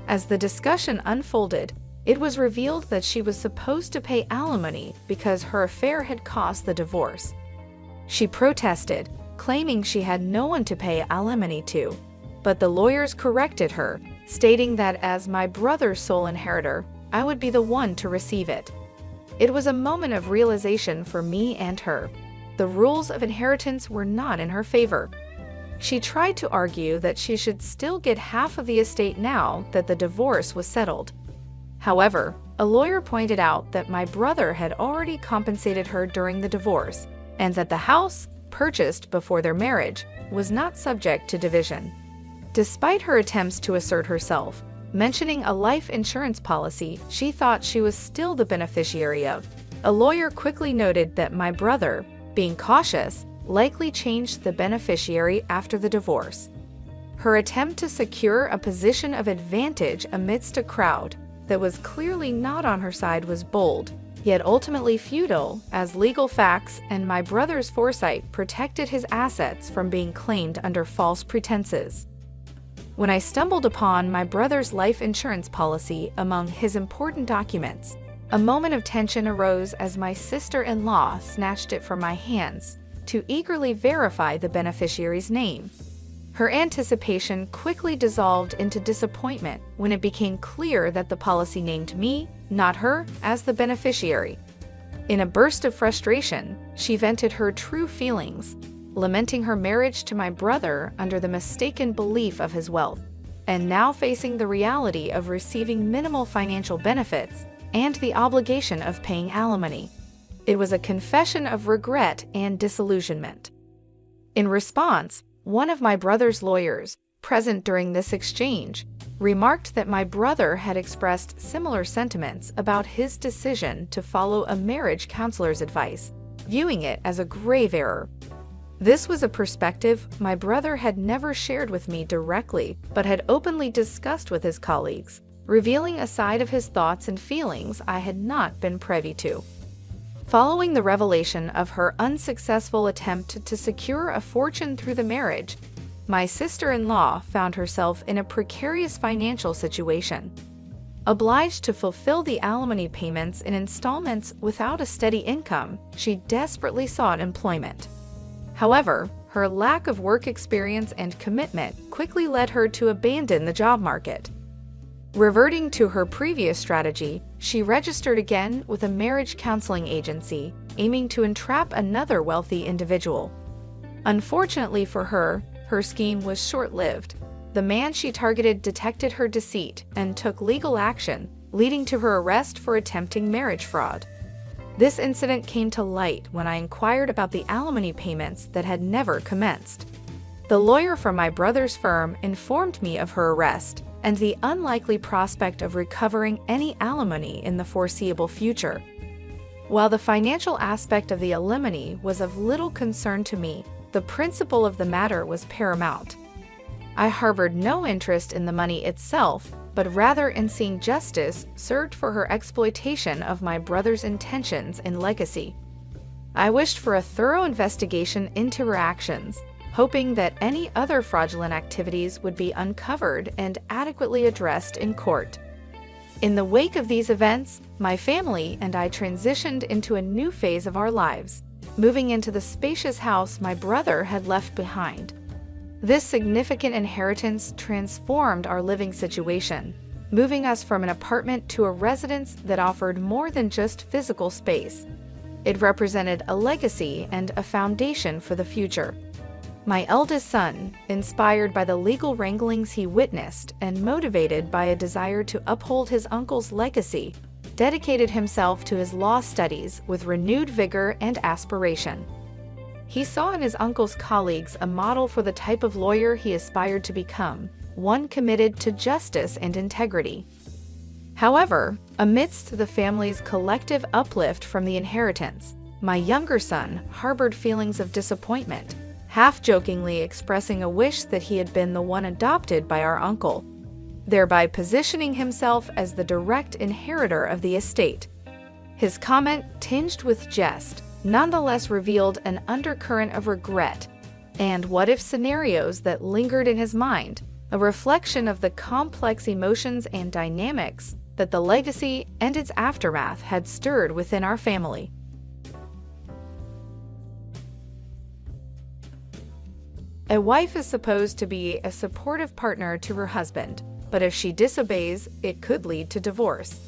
As the discussion unfolded, it was revealed that she was supposed to pay alimony because her affair had caused the divorce. She protested, claiming she had no one to pay alimony to, but the lawyers corrected her, stating that as my brother's sole inheritor, I would be the one to receive it. It was a moment of realization for me and her. The rules of inheritance were not in her favor. She tried to argue that she should still get half of the estate now that the divorce was settled. However, a lawyer pointed out that my brother had already compensated her during the divorce, and that the house, purchased before their marriage, was not subject to division. Despite her attempts to assert herself, mentioning a life insurance policy she thought she was still the beneficiary of, a lawyer quickly noted that my brother, being cautious, likely changed the beneficiary after the divorce. Her attempt to secure a position of advantage amidst a crowd that was clearly not on her side was bold, yet ultimately futile, as legal facts and my brother's foresight protected his assets from being claimed under false pretenses. When I stumbled upon my brother's life insurance policy among his important documents, a moment of tension arose as my sister-in-law snatched it from my hands to eagerly verify the beneficiary's name. Her anticipation quickly dissolved into disappointment when it became clear that the policy named me, not her, as the beneficiary. In a burst of frustration, she vented her true feelings, lamenting her marriage to my brother under the mistaken belief of his wealth, and now facing the reality of receiving minimal financial benefits and the obligation of paying alimony. It was a confession of regret and disillusionment. In response, one of my brother's lawyers, present during this exchange, remarked that my brother had expressed similar sentiments about his decision to follow a marriage counselor's advice, viewing it as a grave error. This was a perspective my brother had never shared with me directly, but had openly discussed with his colleagues, revealing a side of his thoughts and feelings I had not been privy to. Following the revelation of her unsuccessful attempt to secure a fortune through the marriage, my sister-in-law found herself in a precarious financial situation. Obliged to fulfill the alimony payments in installments without a steady income, she desperately sought employment. However, her lack of work experience and commitment quickly led her to abandon the job market. Reverting to her previous strategy, she registered again with a marriage counseling agency, aiming to entrap another wealthy individual. Unfortunately for her, her scheme was short-lived. The man she targeted detected her deceit and took legal action, leading to her arrest for attempting marriage fraud. This incident came to light when I inquired about the alimony payments that had never commenced. The lawyer from my brother's firm informed me of her arrest and the unlikely prospect of recovering any alimony in the foreseeable future. While the financial aspect of the alimony was of little concern to me, the principle of the matter was paramount. I harbored no interest in the money itself, but rather in seeing justice served for her exploitation of my brother's intentions and legacy. I wished for a thorough investigation into her actions, hoping that any other fraudulent activities would be uncovered and adequately addressed in court. In the wake of these events, my family and I transitioned into a new phase of our lives, moving into the spacious house my brother had left behind. This significant inheritance transformed our living situation, moving us from an apartment to a residence that offered more than just physical space. It represented a legacy and a foundation for the future. My eldest son, inspired by the legal wranglings he witnessed and motivated by a desire to uphold his uncle's legacy, dedicated himself to his law studies with renewed vigor and aspiration. He saw in his uncle's colleagues a model for the type of lawyer he aspired to become, one committed to justice and integrity. However, amidst the family's collective uplift from the inheritance, my younger son harbored feelings of disappointment, half-jokingly expressing a wish that he had been the one adopted by our uncle, thereby positioning himself as the direct inheritor of the estate. His comment, tinged with jest, nonetheless revealed an undercurrent of regret and what-if scenarios that lingered in his mind, a reflection of the complex emotions and dynamics that the legacy and its aftermath had stirred within our family. A wife is supposed to be a supportive partner to her husband, but if she disobeys, it could lead to divorce.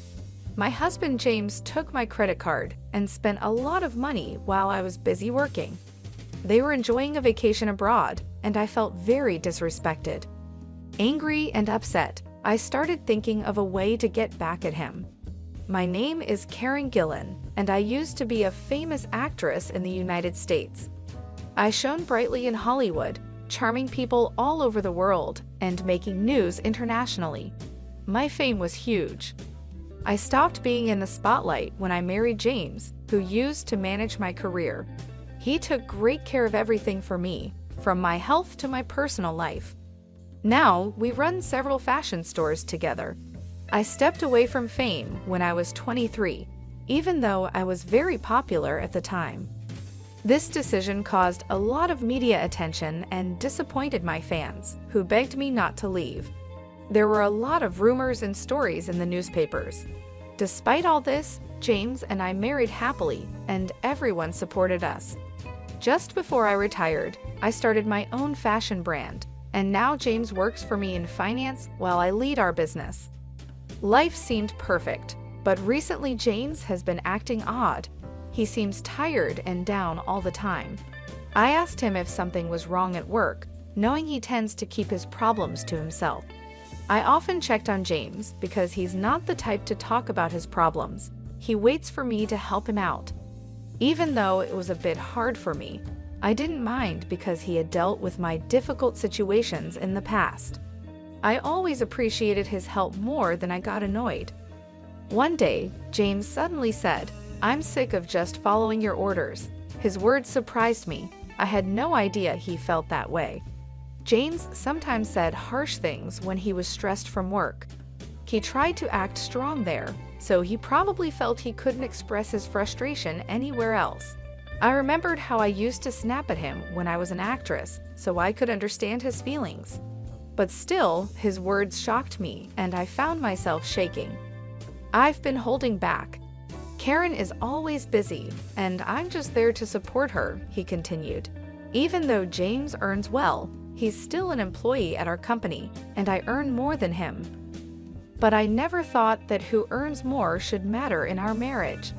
My husband James took my credit card and spent a lot of money while I was busy working. They were enjoying a vacation abroad, and I felt very disrespected. Angry and upset, I started thinking of a way to get back at him. My name is Karen Gillan, and I used to be a famous actress in the United States. I shone brightly in Hollywood, charming people all over the world and making news internationally. My fame was huge. I stopped being in the spotlight when I married James, who used to manage my career. He took great care of everything for me, from my health to my personal life. Now, we run several fashion stores together. I stepped away from fame when I was 23, even though I was very popular at the time. This decision caused a lot of media attention and disappointed my fans, who begged me not to leave. There were a lot of rumors and stories in the newspapers. Despite all this, James and I married happily, and everyone supported us. Just before I retired, I started my own fashion brand, and now James works for me in finance while I lead our business. Life seemed perfect, but recently James has been acting odd. He seems tired and down all the time. I asked him if something was wrong at work, knowing he tends to keep his problems to himself. I often checked on James because he's not the type to talk about his problems. He waits for me to help him out. Even though it was a bit hard for me, I didn't mind because he had dealt with my difficult situations in the past. I always appreciated his help more than I got annoyed. One day, James suddenly said, "I'm sick of just following your orders." His words surprised me. I had no idea he felt that way. James sometimes said harsh things when he was stressed from work. He tried to act strong there, so he probably felt he couldn't express his frustration anywhere else. I remembered how I used to snap at him when I was an actress, so I could understand his feelings. But still, his words shocked me, and I found myself shaking. I've been holding back. Karen is always busy, and I'm just there to support her, he continued. Even though James earns well, he's still an employee at our company, and I earn more than him. But I never thought that who earns more should matter in our marriage.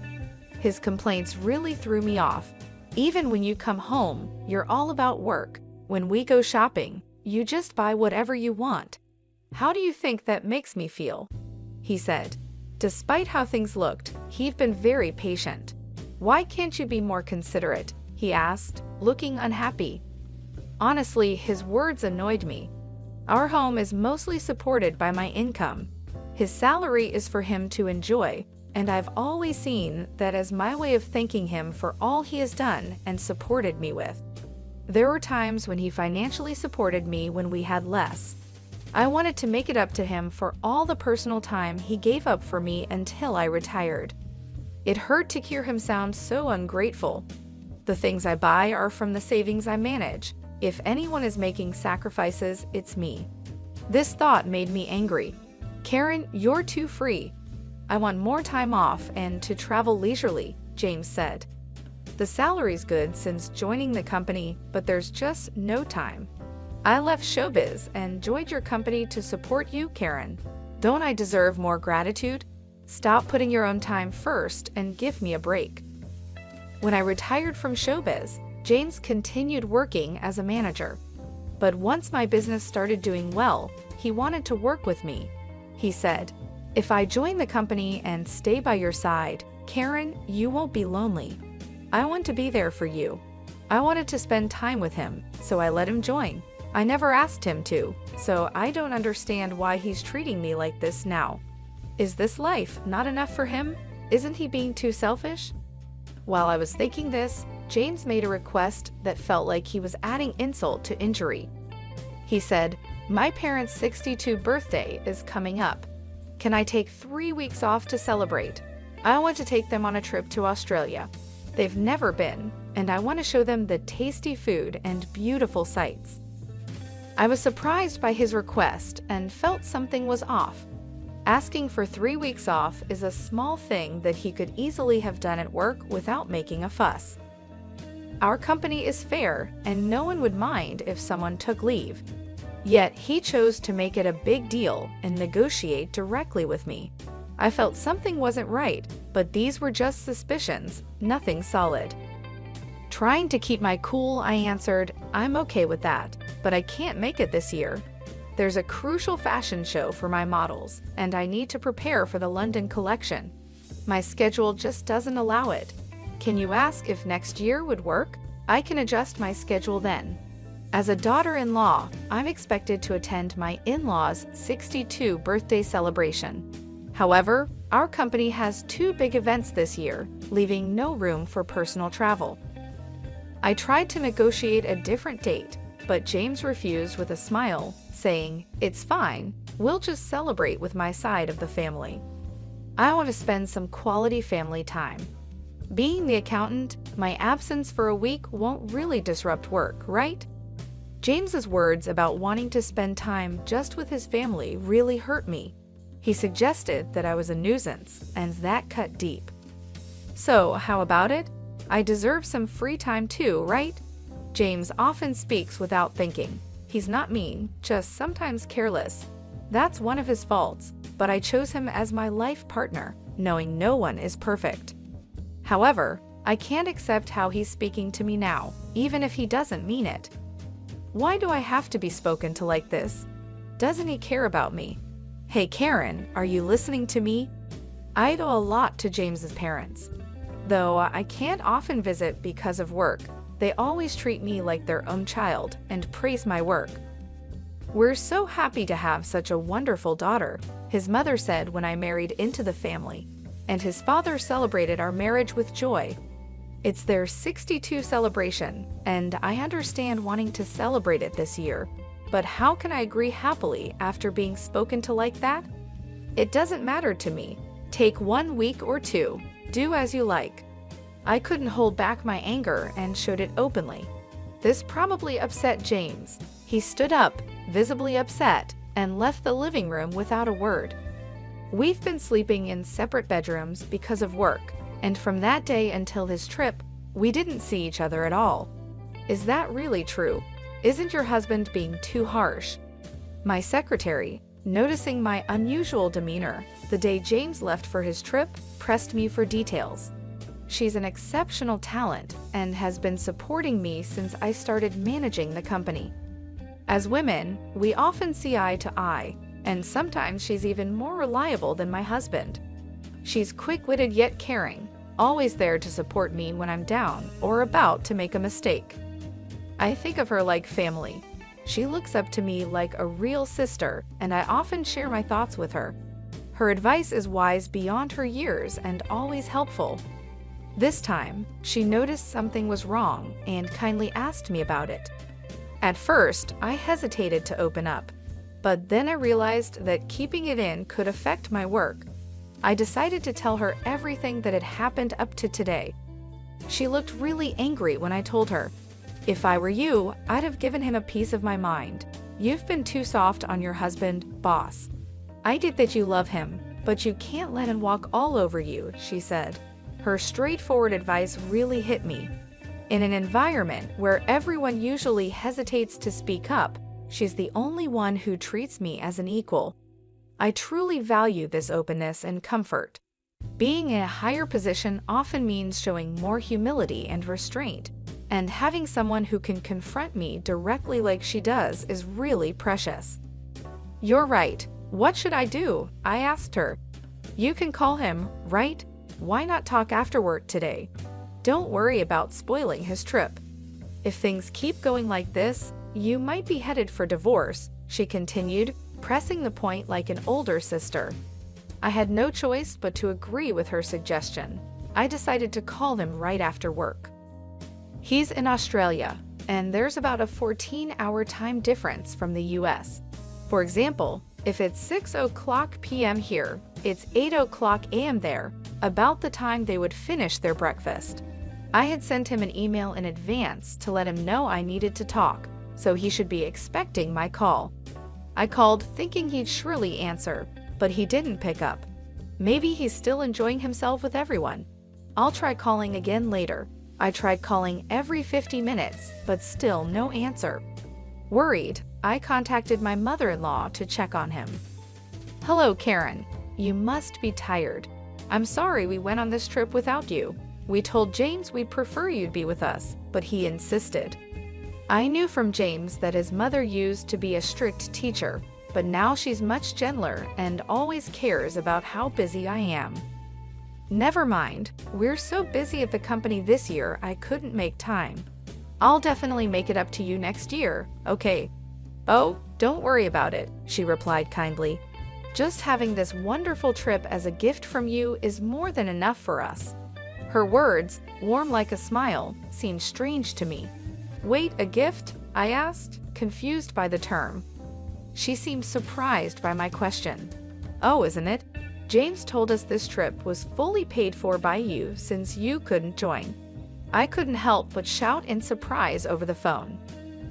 His complaints really threw me off. Even when you come home, you're all about work. When we go shopping, you just buy whatever you want. How do you think that makes me feel? He said. Despite how things looked, he'd been very patient. Why can't you be more considerate? He asked, looking unhappy. Honestly, his words annoyed me. Our home is mostly supported by my income. His salary is for him to enjoy, and I've always seen that as my way of thanking him for all he has done and supported me with. There were times when he financially supported me when we had less. I wanted to make it up to him for all the personal time he gave up for me until I retired. It hurt to hear him sound so ungrateful. The things I buy are from the savings I manage. If anyone is making sacrifices, it's me. This thought made me angry. Karen, you're too free. I want more time off and to travel leisurely, James said. The salary's good since joining the company, but there's just no time. I left showbiz and joined your company to support you, Karen. Don't I deserve more gratitude? Stop putting your own time first and give me a break. When I retired from showbiz, James continued working as a manager. But once my business started doing well, he wanted to work with me. He said, "If I join the company and stay by your side, Karen, you won't be lonely. I want to be there for you." I wanted to spend time with him, so I let him join. I never asked him to, so I don't understand why he's treating me like this now. Is this life not enough for him? Isn't he being too selfish? While I was thinking this, James made a request that felt like he was adding insult to injury. He said, "My parents' 62th birthday is coming up. Can I take 3 weeks off to celebrate? I want to take them on a trip to Australia. They've never been, and I want to show them the tasty food and beautiful sights." I was surprised by his request and felt something was off. Asking for 3 weeks off is a small thing that he could easily have done at work without making a fuss. Our company is fair, and no one would mind if someone took leave. Yet he chose to make it a big deal and negotiate directly with me. I felt something wasn't right, but these were just suspicions, nothing solid. Trying to keep my cool, I answered, "I'm okay with that, but I can't make it this year. There's a crucial fashion show for my models, and I need to prepare for the London collection. My schedule just doesn't allow it. Can you ask if next year would work? I can adjust my schedule then." As a daughter-in-law, I'm expected to attend my in-laws' 62th birthday celebration. However, our company has 2 big events this year, leaving no room for personal travel. I tried to negotiate a different date, but James refused with a smile, saying, "It's fine, we'll just celebrate with my side of the family. I want to spend some quality family time. Being the accountant, my absence for a week won't really disrupt work, right?" James's words about wanting to spend time just with his family really hurt me. He suggested that I was a nuisance, and that cut deep. So, how about it? I deserve some free time too, right? James often speaks without thinking. He's not mean, just sometimes careless. That's one of his faults, but I chose him as my life partner, knowing no one is perfect. However, I can't accept how he's speaking to me now, even if he doesn't mean it. Why do I have to be spoken to like this? Doesn't he care about me? Hey Karen, are you listening to me? I owe a lot to James's parents. Though I can't often visit because of work, they always treat me like their own child and praise my work. We're so happy to have such a wonderful daughter, his mother said when I married into the family, and his father celebrated our marriage with joy. It's their 62 celebration, and I understand wanting to celebrate it this year, but how can I agree happily after being spoken to like that? It doesn't matter to me. Take 1 week or 2, do as you like. I couldn't hold back my anger and showed it openly. This probably upset James. He stood up, visibly upset, and left the living room without a word. We've been sleeping in separate bedrooms because of work, and from that day until his trip, we didn't see each other at all. Is that really true? Isn't your husband being too harsh? My secretary, noticing my unusual demeanor the day James left for his trip, pressed me for details. She's an exceptional talent and has been supporting me since I started managing the company. As women, we often see eye to eye, and sometimes she's even more reliable than my husband. She's quick-witted yet caring, always there to support me when I'm down or about to make a mistake. I think of her like family. She looks up to me like a real sister, and I often share my thoughts with her. Her advice is wise beyond her years and always helpful. This time, she noticed something was wrong and kindly asked me about it. At first, I hesitated to open up, but then I realized that keeping it in could affect my work. I decided to tell her everything that had happened up to today. She looked really angry when I told her. If I were you, I'd have given him a piece of my mind. You've been too soft on your husband, boss. I get that you love him, but you can't let him walk all over you, she said. Her straightforward advice really hit me. In an environment where everyone usually hesitates to speak up, she's the only one who treats me as an equal. I truly value this openness and comfort. Being in a higher position often means showing more humility and restraint, and having someone who can confront me directly like she does is really precious. You're right. What should I do? I asked her. You can call him, right? Why not talk after work today? Don't worry about spoiling his trip. If things keep going like this, you might be headed for divorce, she continued, pressing the point like an older sister. I had no choice but to agree with her suggestion. I decided to call him right after work. He's in Australia, and there's about a 14-hour time difference from the US. For example, if it's 6:00 p.m. here, it's 8:00 a.m. there, about the time they would finish their breakfast. I had sent him an email in advance to let him know I needed to talk, so he should be expecting my call. I called thinking he'd surely answer, but he didn't pick up. Maybe he's still enjoying himself with everyone. I'll try calling again later. I tried calling every 50 minutes, but still no answer. Worried, I contacted my mother-in-law to check on him. Hello, Karen. You must be tired. I'm sorry we went on this trip without you. We told James we'd prefer you'd be with us, but he insisted. I knew from James that his mother used to be a strict teacher, but now she's much gentler and always cares about how busy I am. Never mind, we're so busy at the company this year I couldn't make time. I'll definitely make it up to you next year, okay? Oh, don't worry about it, she replied kindly. Just having this wonderful trip as a gift from you is more than enough for us. Her words, warm like a smile, seemed strange to me. Wait, a gift? I asked, confused by the term. She seemed surprised by my question. Oh, isn't it? James told us this trip was fully paid for by you since you couldn't join. I couldn't help but shout in surprise over the phone.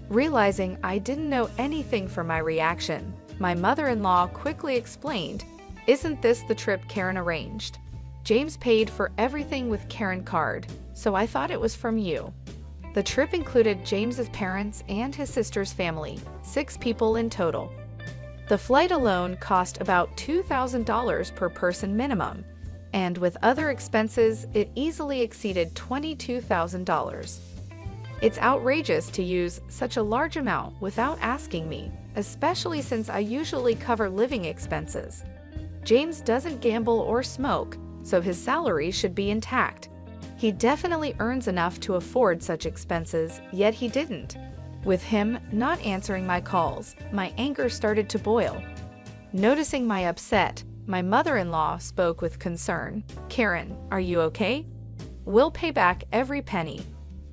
Realizing I didn't know anything from my reaction, my mother-in-law quickly explained, "Isn't this the trip Karen arranged? James paid for everything with Karen card, so I thought it was from you." The trip included James's parents and his sister's family, 6 people in total. The flight alone cost about $2,000 per person minimum, and with other expenses, it easily exceeded $22,000. It's outrageous to use such a large amount without asking me, especially since I usually cover living expenses. James doesn't gamble or smoke, so his salary should be intact. He definitely earns enough to afford such expenses, yet he didn't. With him not answering my calls, my anger started to boil. Noticing my upset, my mother-in-law spoke with concern. "Karen, are you okay? We'll pay back every penny."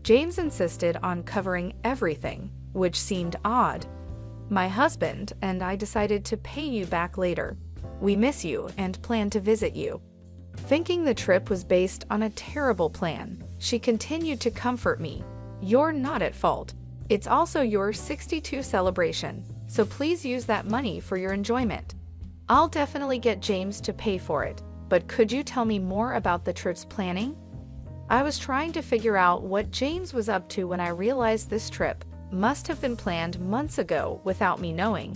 James insisted on covering everything, which seemed odd. "My husband and I decided to pay you back later. We miss you and plan to visit you." Thinking the trip was based on a terrible plan, she continued to comfort me. "You're not at fault. It's also your 62 celebration, so please use that money for your enjoyment. I'll definitely get James to pay for it, but could you tell me more about the trip's planning?" I was trying to figure out what James was up to when I realized this trip must have been planned months ago without me knowing.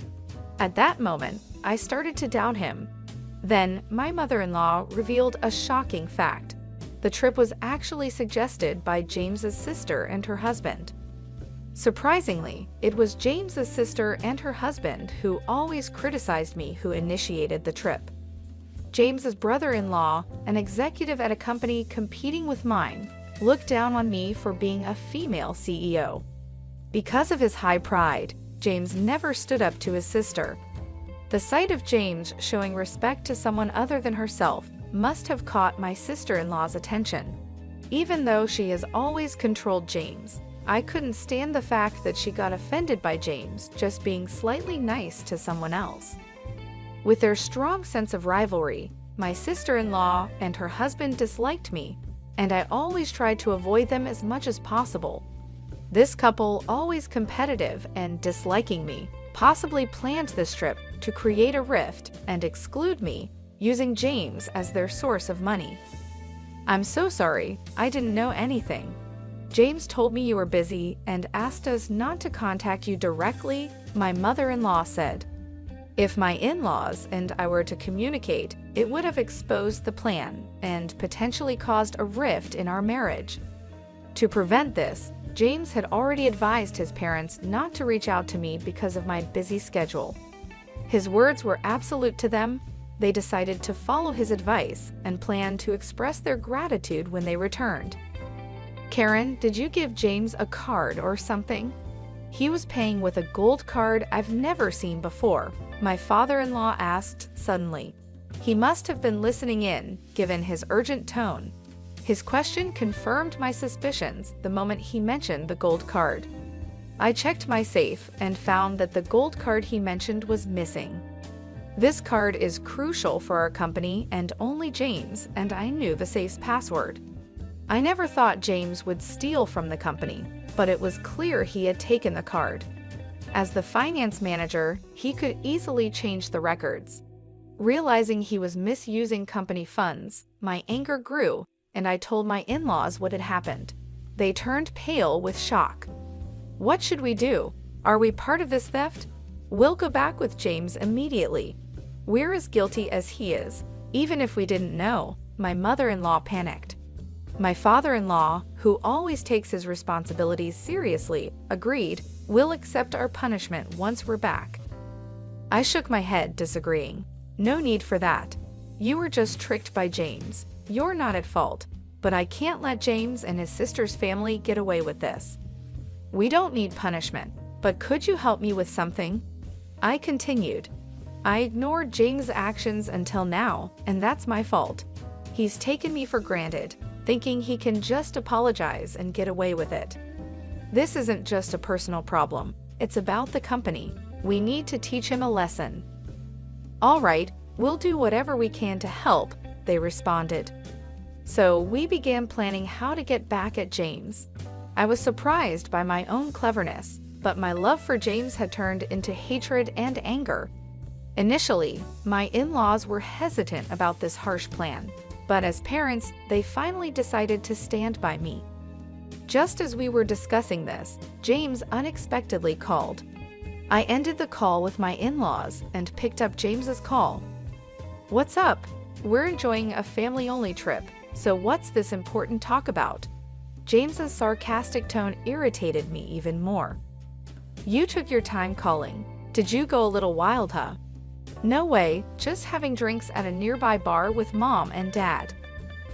At that moment, I started to doubt him. Then, my mother-in-law revealed a shocking fact. The trip was actually suggested by James's sister and her husband. Surprisingly, it was James's sister and her husband who always criticized me who initiated the trip. James's brother-in-law, an executive at a company competing with mine, looked down on me for being a female CEO. Because of his high pride, James never stood up to his sister. The sight of James showing respect to someone other than herself must have caught my sister-in-law's attention. Even though she has always controlled James, I couldn't stand the fact that she got offended by James just being slightly nice to someone else. With their strong sense of rivalry, my sister-in-law and her husband disliked me, and I always tried to avoid them as much as possible. This couple, always competitive and disliking me, possibly planned this trip to create a rift and exclude me, using James as their source of money. "I'm so sorry, I didn't know anything. James told me you were busy and asked us not to contact you directly," my mother-in-law said. "If my in-laws and I were to communicate, it would have exposed the plan and potentially caused a rift in our marriage." To prevent this, James had already advised his parents not to reach out to me because of my busy schedule. His words were absolute to them. They decided to follow his advice and planned to express their gratitude when they returned. "Karen, did you give James a card or something? He was paying with a gold card I've never seen before," my father-in-law asked suddenly. He must have been listening in, given his urgent tone. His question confirmed my suspicions the moment he mentioned the gold card. I checked my safe and found that the gold card he mentioned was missing. This card is crucial for our company and only James, and I knew the safe's password. I never thought James would steal from the company, but it was clear he had taken the card. As the finance manager, he could easily change the records. Realizing he was misusing company funds, my anger grew, and I told my in-laws what had happened. They turned pale with shock. "What should we do? Are we part of this theft? We'll go back with James immediately. We're as guilty as he is, even if we didn't know," my mother-in-law panicked. My father-in-law, who always takes his responsibilities seriously, agreed, "We'll accept our punishment once we're back." I shook my head, disagreeing. "No need for that. You were just tricked by James. You're not at fault, but I can't let James and his sister's family get away with this. We don't need punishment, but could you help me with something?" I continued. "I ignored James' actions until now, and that's my fault. He's taken me for granted, thinking he can just apologize and get away with it. This isn't just a personal problem. It's about the company. We need to teach him a lesson." "All right, we'll do whatever we can to help," they responded. So we began planning how to get back at James. I was surprised by my own cleverness, but my love for James had turned into hatred and anger. Initially, my in-laws were hesitant about this harsh plan, but as parents, they finally decided to stand by me. Just as we were discussing this, James unexpectedly called. I ended the call with my in-laws and picked up James's call. "What's up? We're enjoying a family-only trip, so what's this important talk about?" James's sarcastic tone irritated me even more. "You took your time calling. Did you go a little wild, huh?" "No way, just having drinks at a nearby bar with Mom and Dad."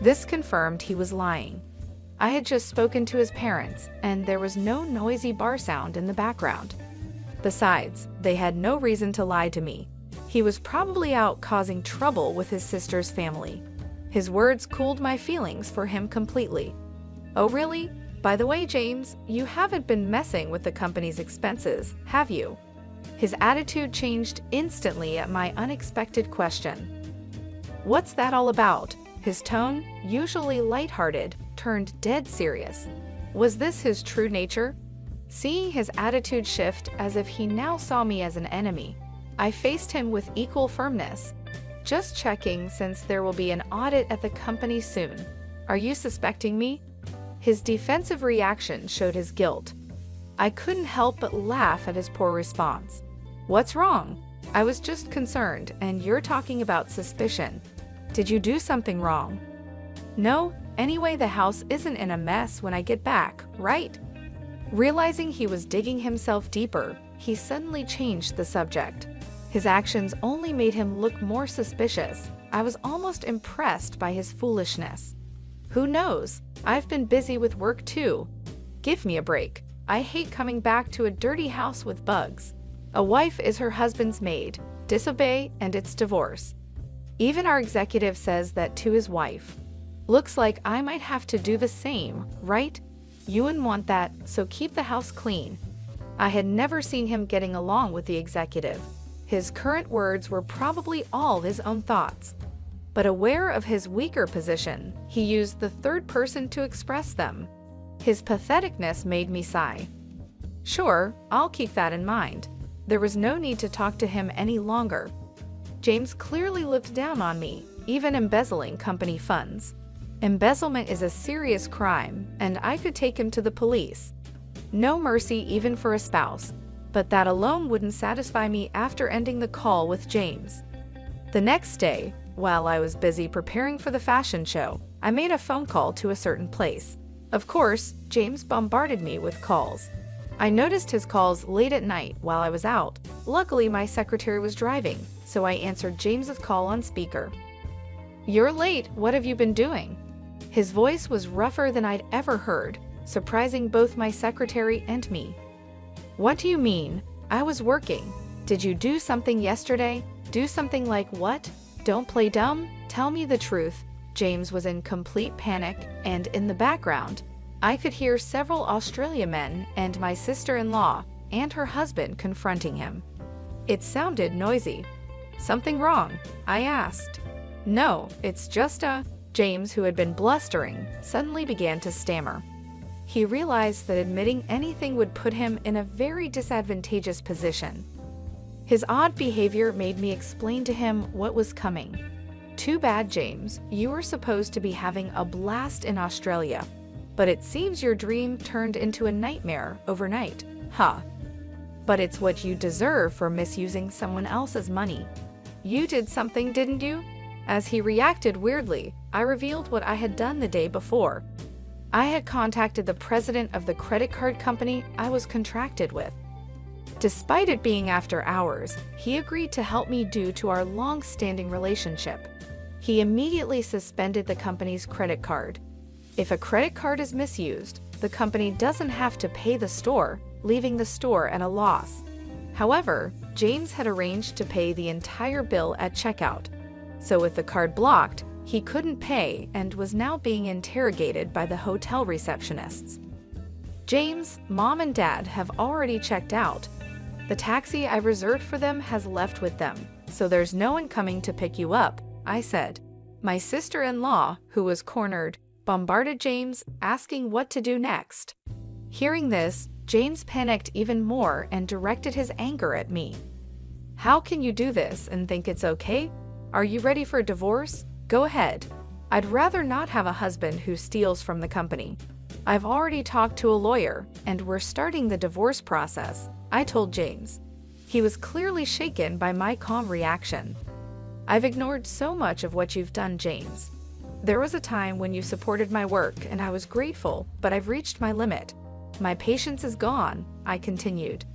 This confirmed he was lying. I had just spoken to his parents, and there was no noisy bar sound in the background. Besides, they had no reason to lie to me. He was probably out causing trouble with his sister's family. His words cooled my feelings for him completely. "Oh really? By the way, James, you haven't been messing with the company's expenses, have you?" His attitude changed instantly at my unexpected question. "What's that all about?" His tone, usually lighthearted, turned dead serious. Was this his true nature? Seeing his attitude shift as if he now saw me as an enemy, I faced him with equal firmness. "Just checking, since there will be an audit at the company soon. Are you suspecting me?" His defensive reaction showed his guilt. I couldn't help but laugh at his poor response. "What's wrong? I was just concerned, and you're talking about suspicion. Did you do something wrong?" "No, anyway, the house isn't in a mess when I get back, right?" Realizing he was digging himself deeper, he suddenly changed the subject. His actions only made him look more suspicious. I was almost impressed by his foolishness. Who knows? I've been busy with work too. Give me a break. I hate coming back to a dirty house with bugs. A wife is her husband's maid. Disobey and it's divorce. Even our executive says that to his wife. Looks like I might have to do the same, right? You wouldn't want that, so keep the house clean. I had never seen him getting along with the executive. His current words were probably all his own thoughts. But aware of his weaker position, he used the third person to express them. His patheticness made me sigh. Sure, I'll keep that in mind. There was no need to talk to him any longer. James clearly looked down on me, even embezzling company funds. Embezzlement is a serious crime, and I could take him to the police. No mercy even for a spouse, but that alone wouldn't satisfy me after ending the call with James. The next day, while I was busy preparing for the fashion show, I made a phone call to a certain place. Of course, James bombarded me with calls. I noticed his calls late at night while I was out. Luckily, my secretary was driving, so I answered James's call on speaker. "You're late, what have you been doing?" His voice was rougher than I'd ever heard, surprising both my secretary and me. "What do you mean? I was working. Did you do something yesterday? Do something like what? Don't play dumb? Tell me the truth." James was in complete panic, and in the background, I could hear several Australian men and my sister-in-law and her husband confronting him. It sounded noisy. "Something wrong?" I asked. "No, it's just a..." James, who had been blustering, suddenly began to stammer. He realized that admitting anything would put him in a very disadvantageous position. His odd behavior made me explain to him what was coming. "Too bad, James. You were supposed to be having a blast in Australia, but it seems your dream turned into a nightmare overnight, huh? But it's what you deserve for misusing someone else's money. You did something, didn't you?" As he reacted weirdly, I revealed what I had done the day before. I had contacted the president of the credit card company I was contracted with. Despite it being after hours, he agreed to help me due to our long-standing relationship. He immediately suspended the company's credit card. If a credit card is misused, the company doesn't have to pay the store, leaving the store at a loss. However, James had arranged to pay the entire bill at checkout. So with the card blocked, he couldn't pay and was now being interrogated by the hotel receptionists. James, Mom and Dad have already checked out. The taxi I reserved for them has left with them, so there's no one coming to pick you up, I said. My sister-in-law, who was cornered, bombarded James, asking what to do next. Hearing this, James panicked even more and directed his anger at me. "How can you do this and think it's okay? Are you ready for a divorce? Go ahead. I'd rather not have a husband who steals from the company." "I've already talked to a lawyer, and we're starting the divorce process," I told James. He was clearly shaken by my calm reaction. "I've ignored so much of what you've done, James. There was a time when you supported my work, and I was grateful, but I've reached my limit. My patience is gone," I continued.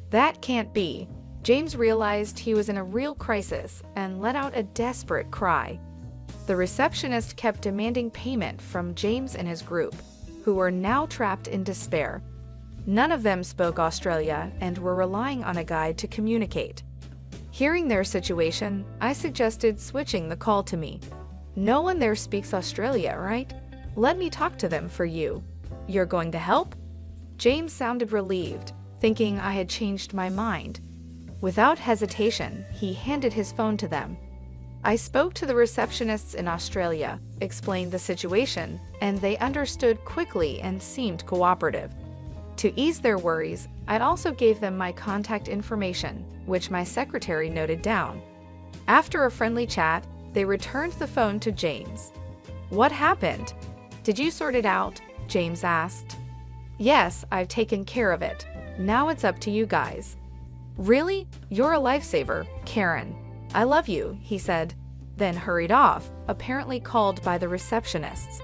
"That can't be." James realized he was in a real crisis and let out a desperate cry. The receptionist kept demanding payment from James and his group, who were now trapped in despair. None of them spoke Australia and were relying on a guide to communicate. Hearing their situation, I suggested switching the call to me. "No one there speaks Australia, right? Let me talk to them for you. You're going to help?" James sounded relieved, thinking I had changed my mind. Without hesitation, he handed his phone to them. I spoke to the receptionists in Australia, explained the situation, and they understood quickly and seemed cooperative. To ease their worries, I also gave them my contact information, which my secretary noted down. After a friendly chat, they returned the phone to James. "What happened? Did you sort it out?" James asked. "Yes, I've taken care of it. Now it's up to you guys." "Really? You're a lifesaver, Karen. I love you," he said, then hurried off, apparently called by the receptionists.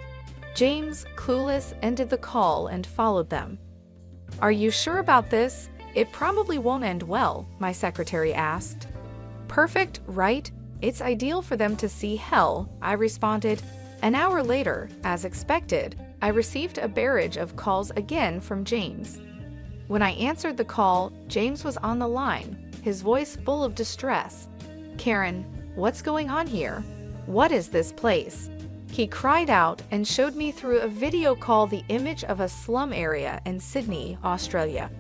James, clueless, ended the call and followed them. "Are you sure about this? It probably won't end well," my secretary asked. "Perfect, right? It's ideal for them to see hell," I responded. An hour later, as expected, I received a barrage of calls again from James. When I answered the call, James was on the line, his voice full of distress. "Karen, what's going on here? What is this place?" He cried out and showed me through a video call the image of a slum area in Sydney, Australia.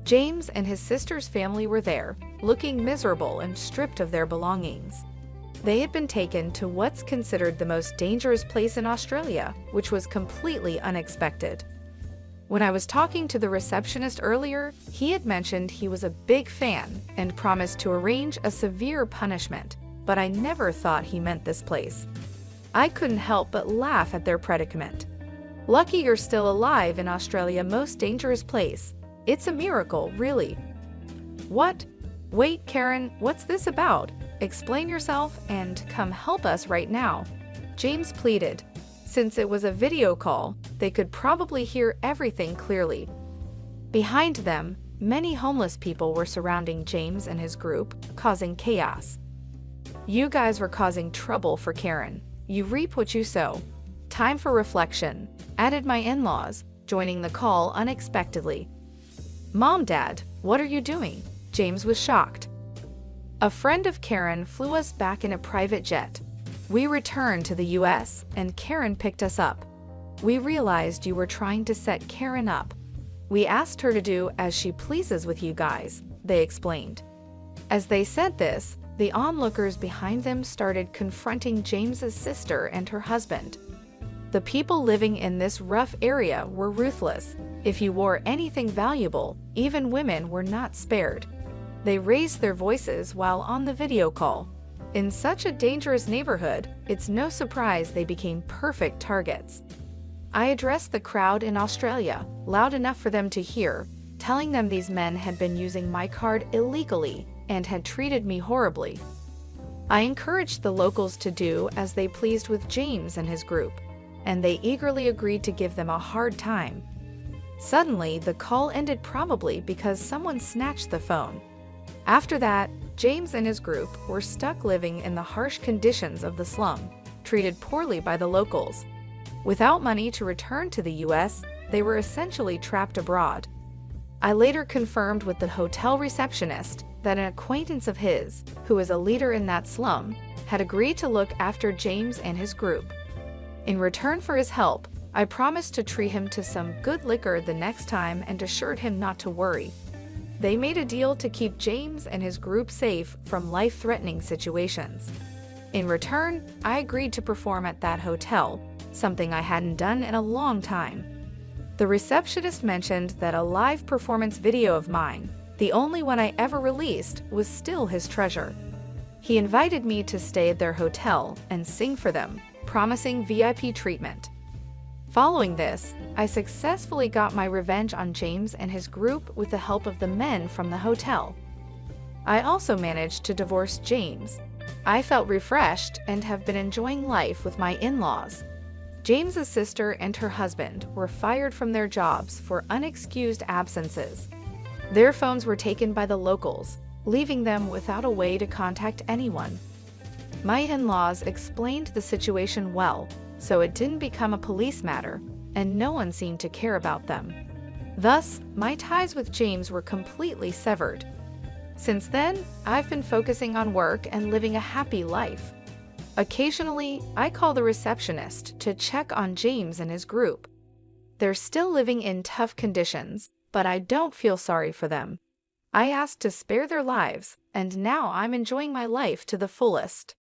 James and his sister's family were there, looking miserable and stripped of their belongings. They had been taken to what's considered the most dangerous place in Australia, which was completely unexpected. When I was talking to the receptionist earlier, he had mentioned he was a big fan and promised to arrange a severe punishment, but I never thought he meant this place. I couldn't help but laugh at their predicament. "Lucky you're still alive in Australia's most dangerous place. It's a miracle, really." "What? Wait, Karen, what's this about? Explain yourself and come help us right now," James pleaded. Since it was a video call, they could probably hear everything clearly. Behind them, many homeless people were surrounding James and his group, causing chaos. "You guys were causing trouble for Karen. You reap what you sow. Time for reflection," added my in-laws, joining the call unexpectedly. "Mom, Dad, what are you doing?" James was shocked. "A friend of Karen flew us back in a private jet. We returned to the US, and Karen picked us up. We realized you were trying to set Karen up. We asked her to do as she pleases with you guys," they explained. As they said this, the onlookers behind them started confronting James's sister and her husband. The people living in this rough area were ruthless. If you wore anything valuable, even women were not spared. They raised their voices while on the video call. In such a dangerous neighborhood, it's no surprise they became perfect targets. I addressed the crowd in Australia, loud enough for them to hear, telling them these men had been using my card illegally and had treated me horribly. I encouraged the locals to do as they pleased with James and his group, and they eagerly agreed to give them a hard time. Suddenly, the call ended, probably because someone snatched the phone. After that, James and his group were stuck living in the harsh conditions of the slum, treated poorly by the locals. Without money to return to the US, they were essentially trapped abroad. I later confirmed with the hotel receptionist that an acquaintance of his, who is a leader in that slum, had agreed to look after James and his group. In return for his help, I promised to treat him to some good liquor the next time and assured him not to worry. They made a deal to keep James and his group safe from life-threatening situations. In return, I agreed to perform at that hotel, something I hadn't done in a long time. The receptionist mentioned that a live performance video of mine, the only one I ever released, was still his treasure. He invited me to stay at their hotel and sing for them, promising VIP treatment. Following this, I successfully got my revenge on James and his group with the help of the men from the hotel. I also managed to divorce James. I felt refreshed and have been enjoying life with my in-laws. James's sister and her husband were fired from their jobs for unexcused absences. Their phones were taken by the locals, leaving them without a way to contact anyone. My in-laws explained the situation well, so it didn't become a police matter, and no one seemed to care about them. Thus, my ties with James were completely severed. Since then, I've been focusing on work and living a happy life. Occasionally, I call the receptionist to check on James and his group. They're still living in tough conditions, but I don't feel sorry for them. I asked to spare their lives, and now I'm enjoying my life to the fullest.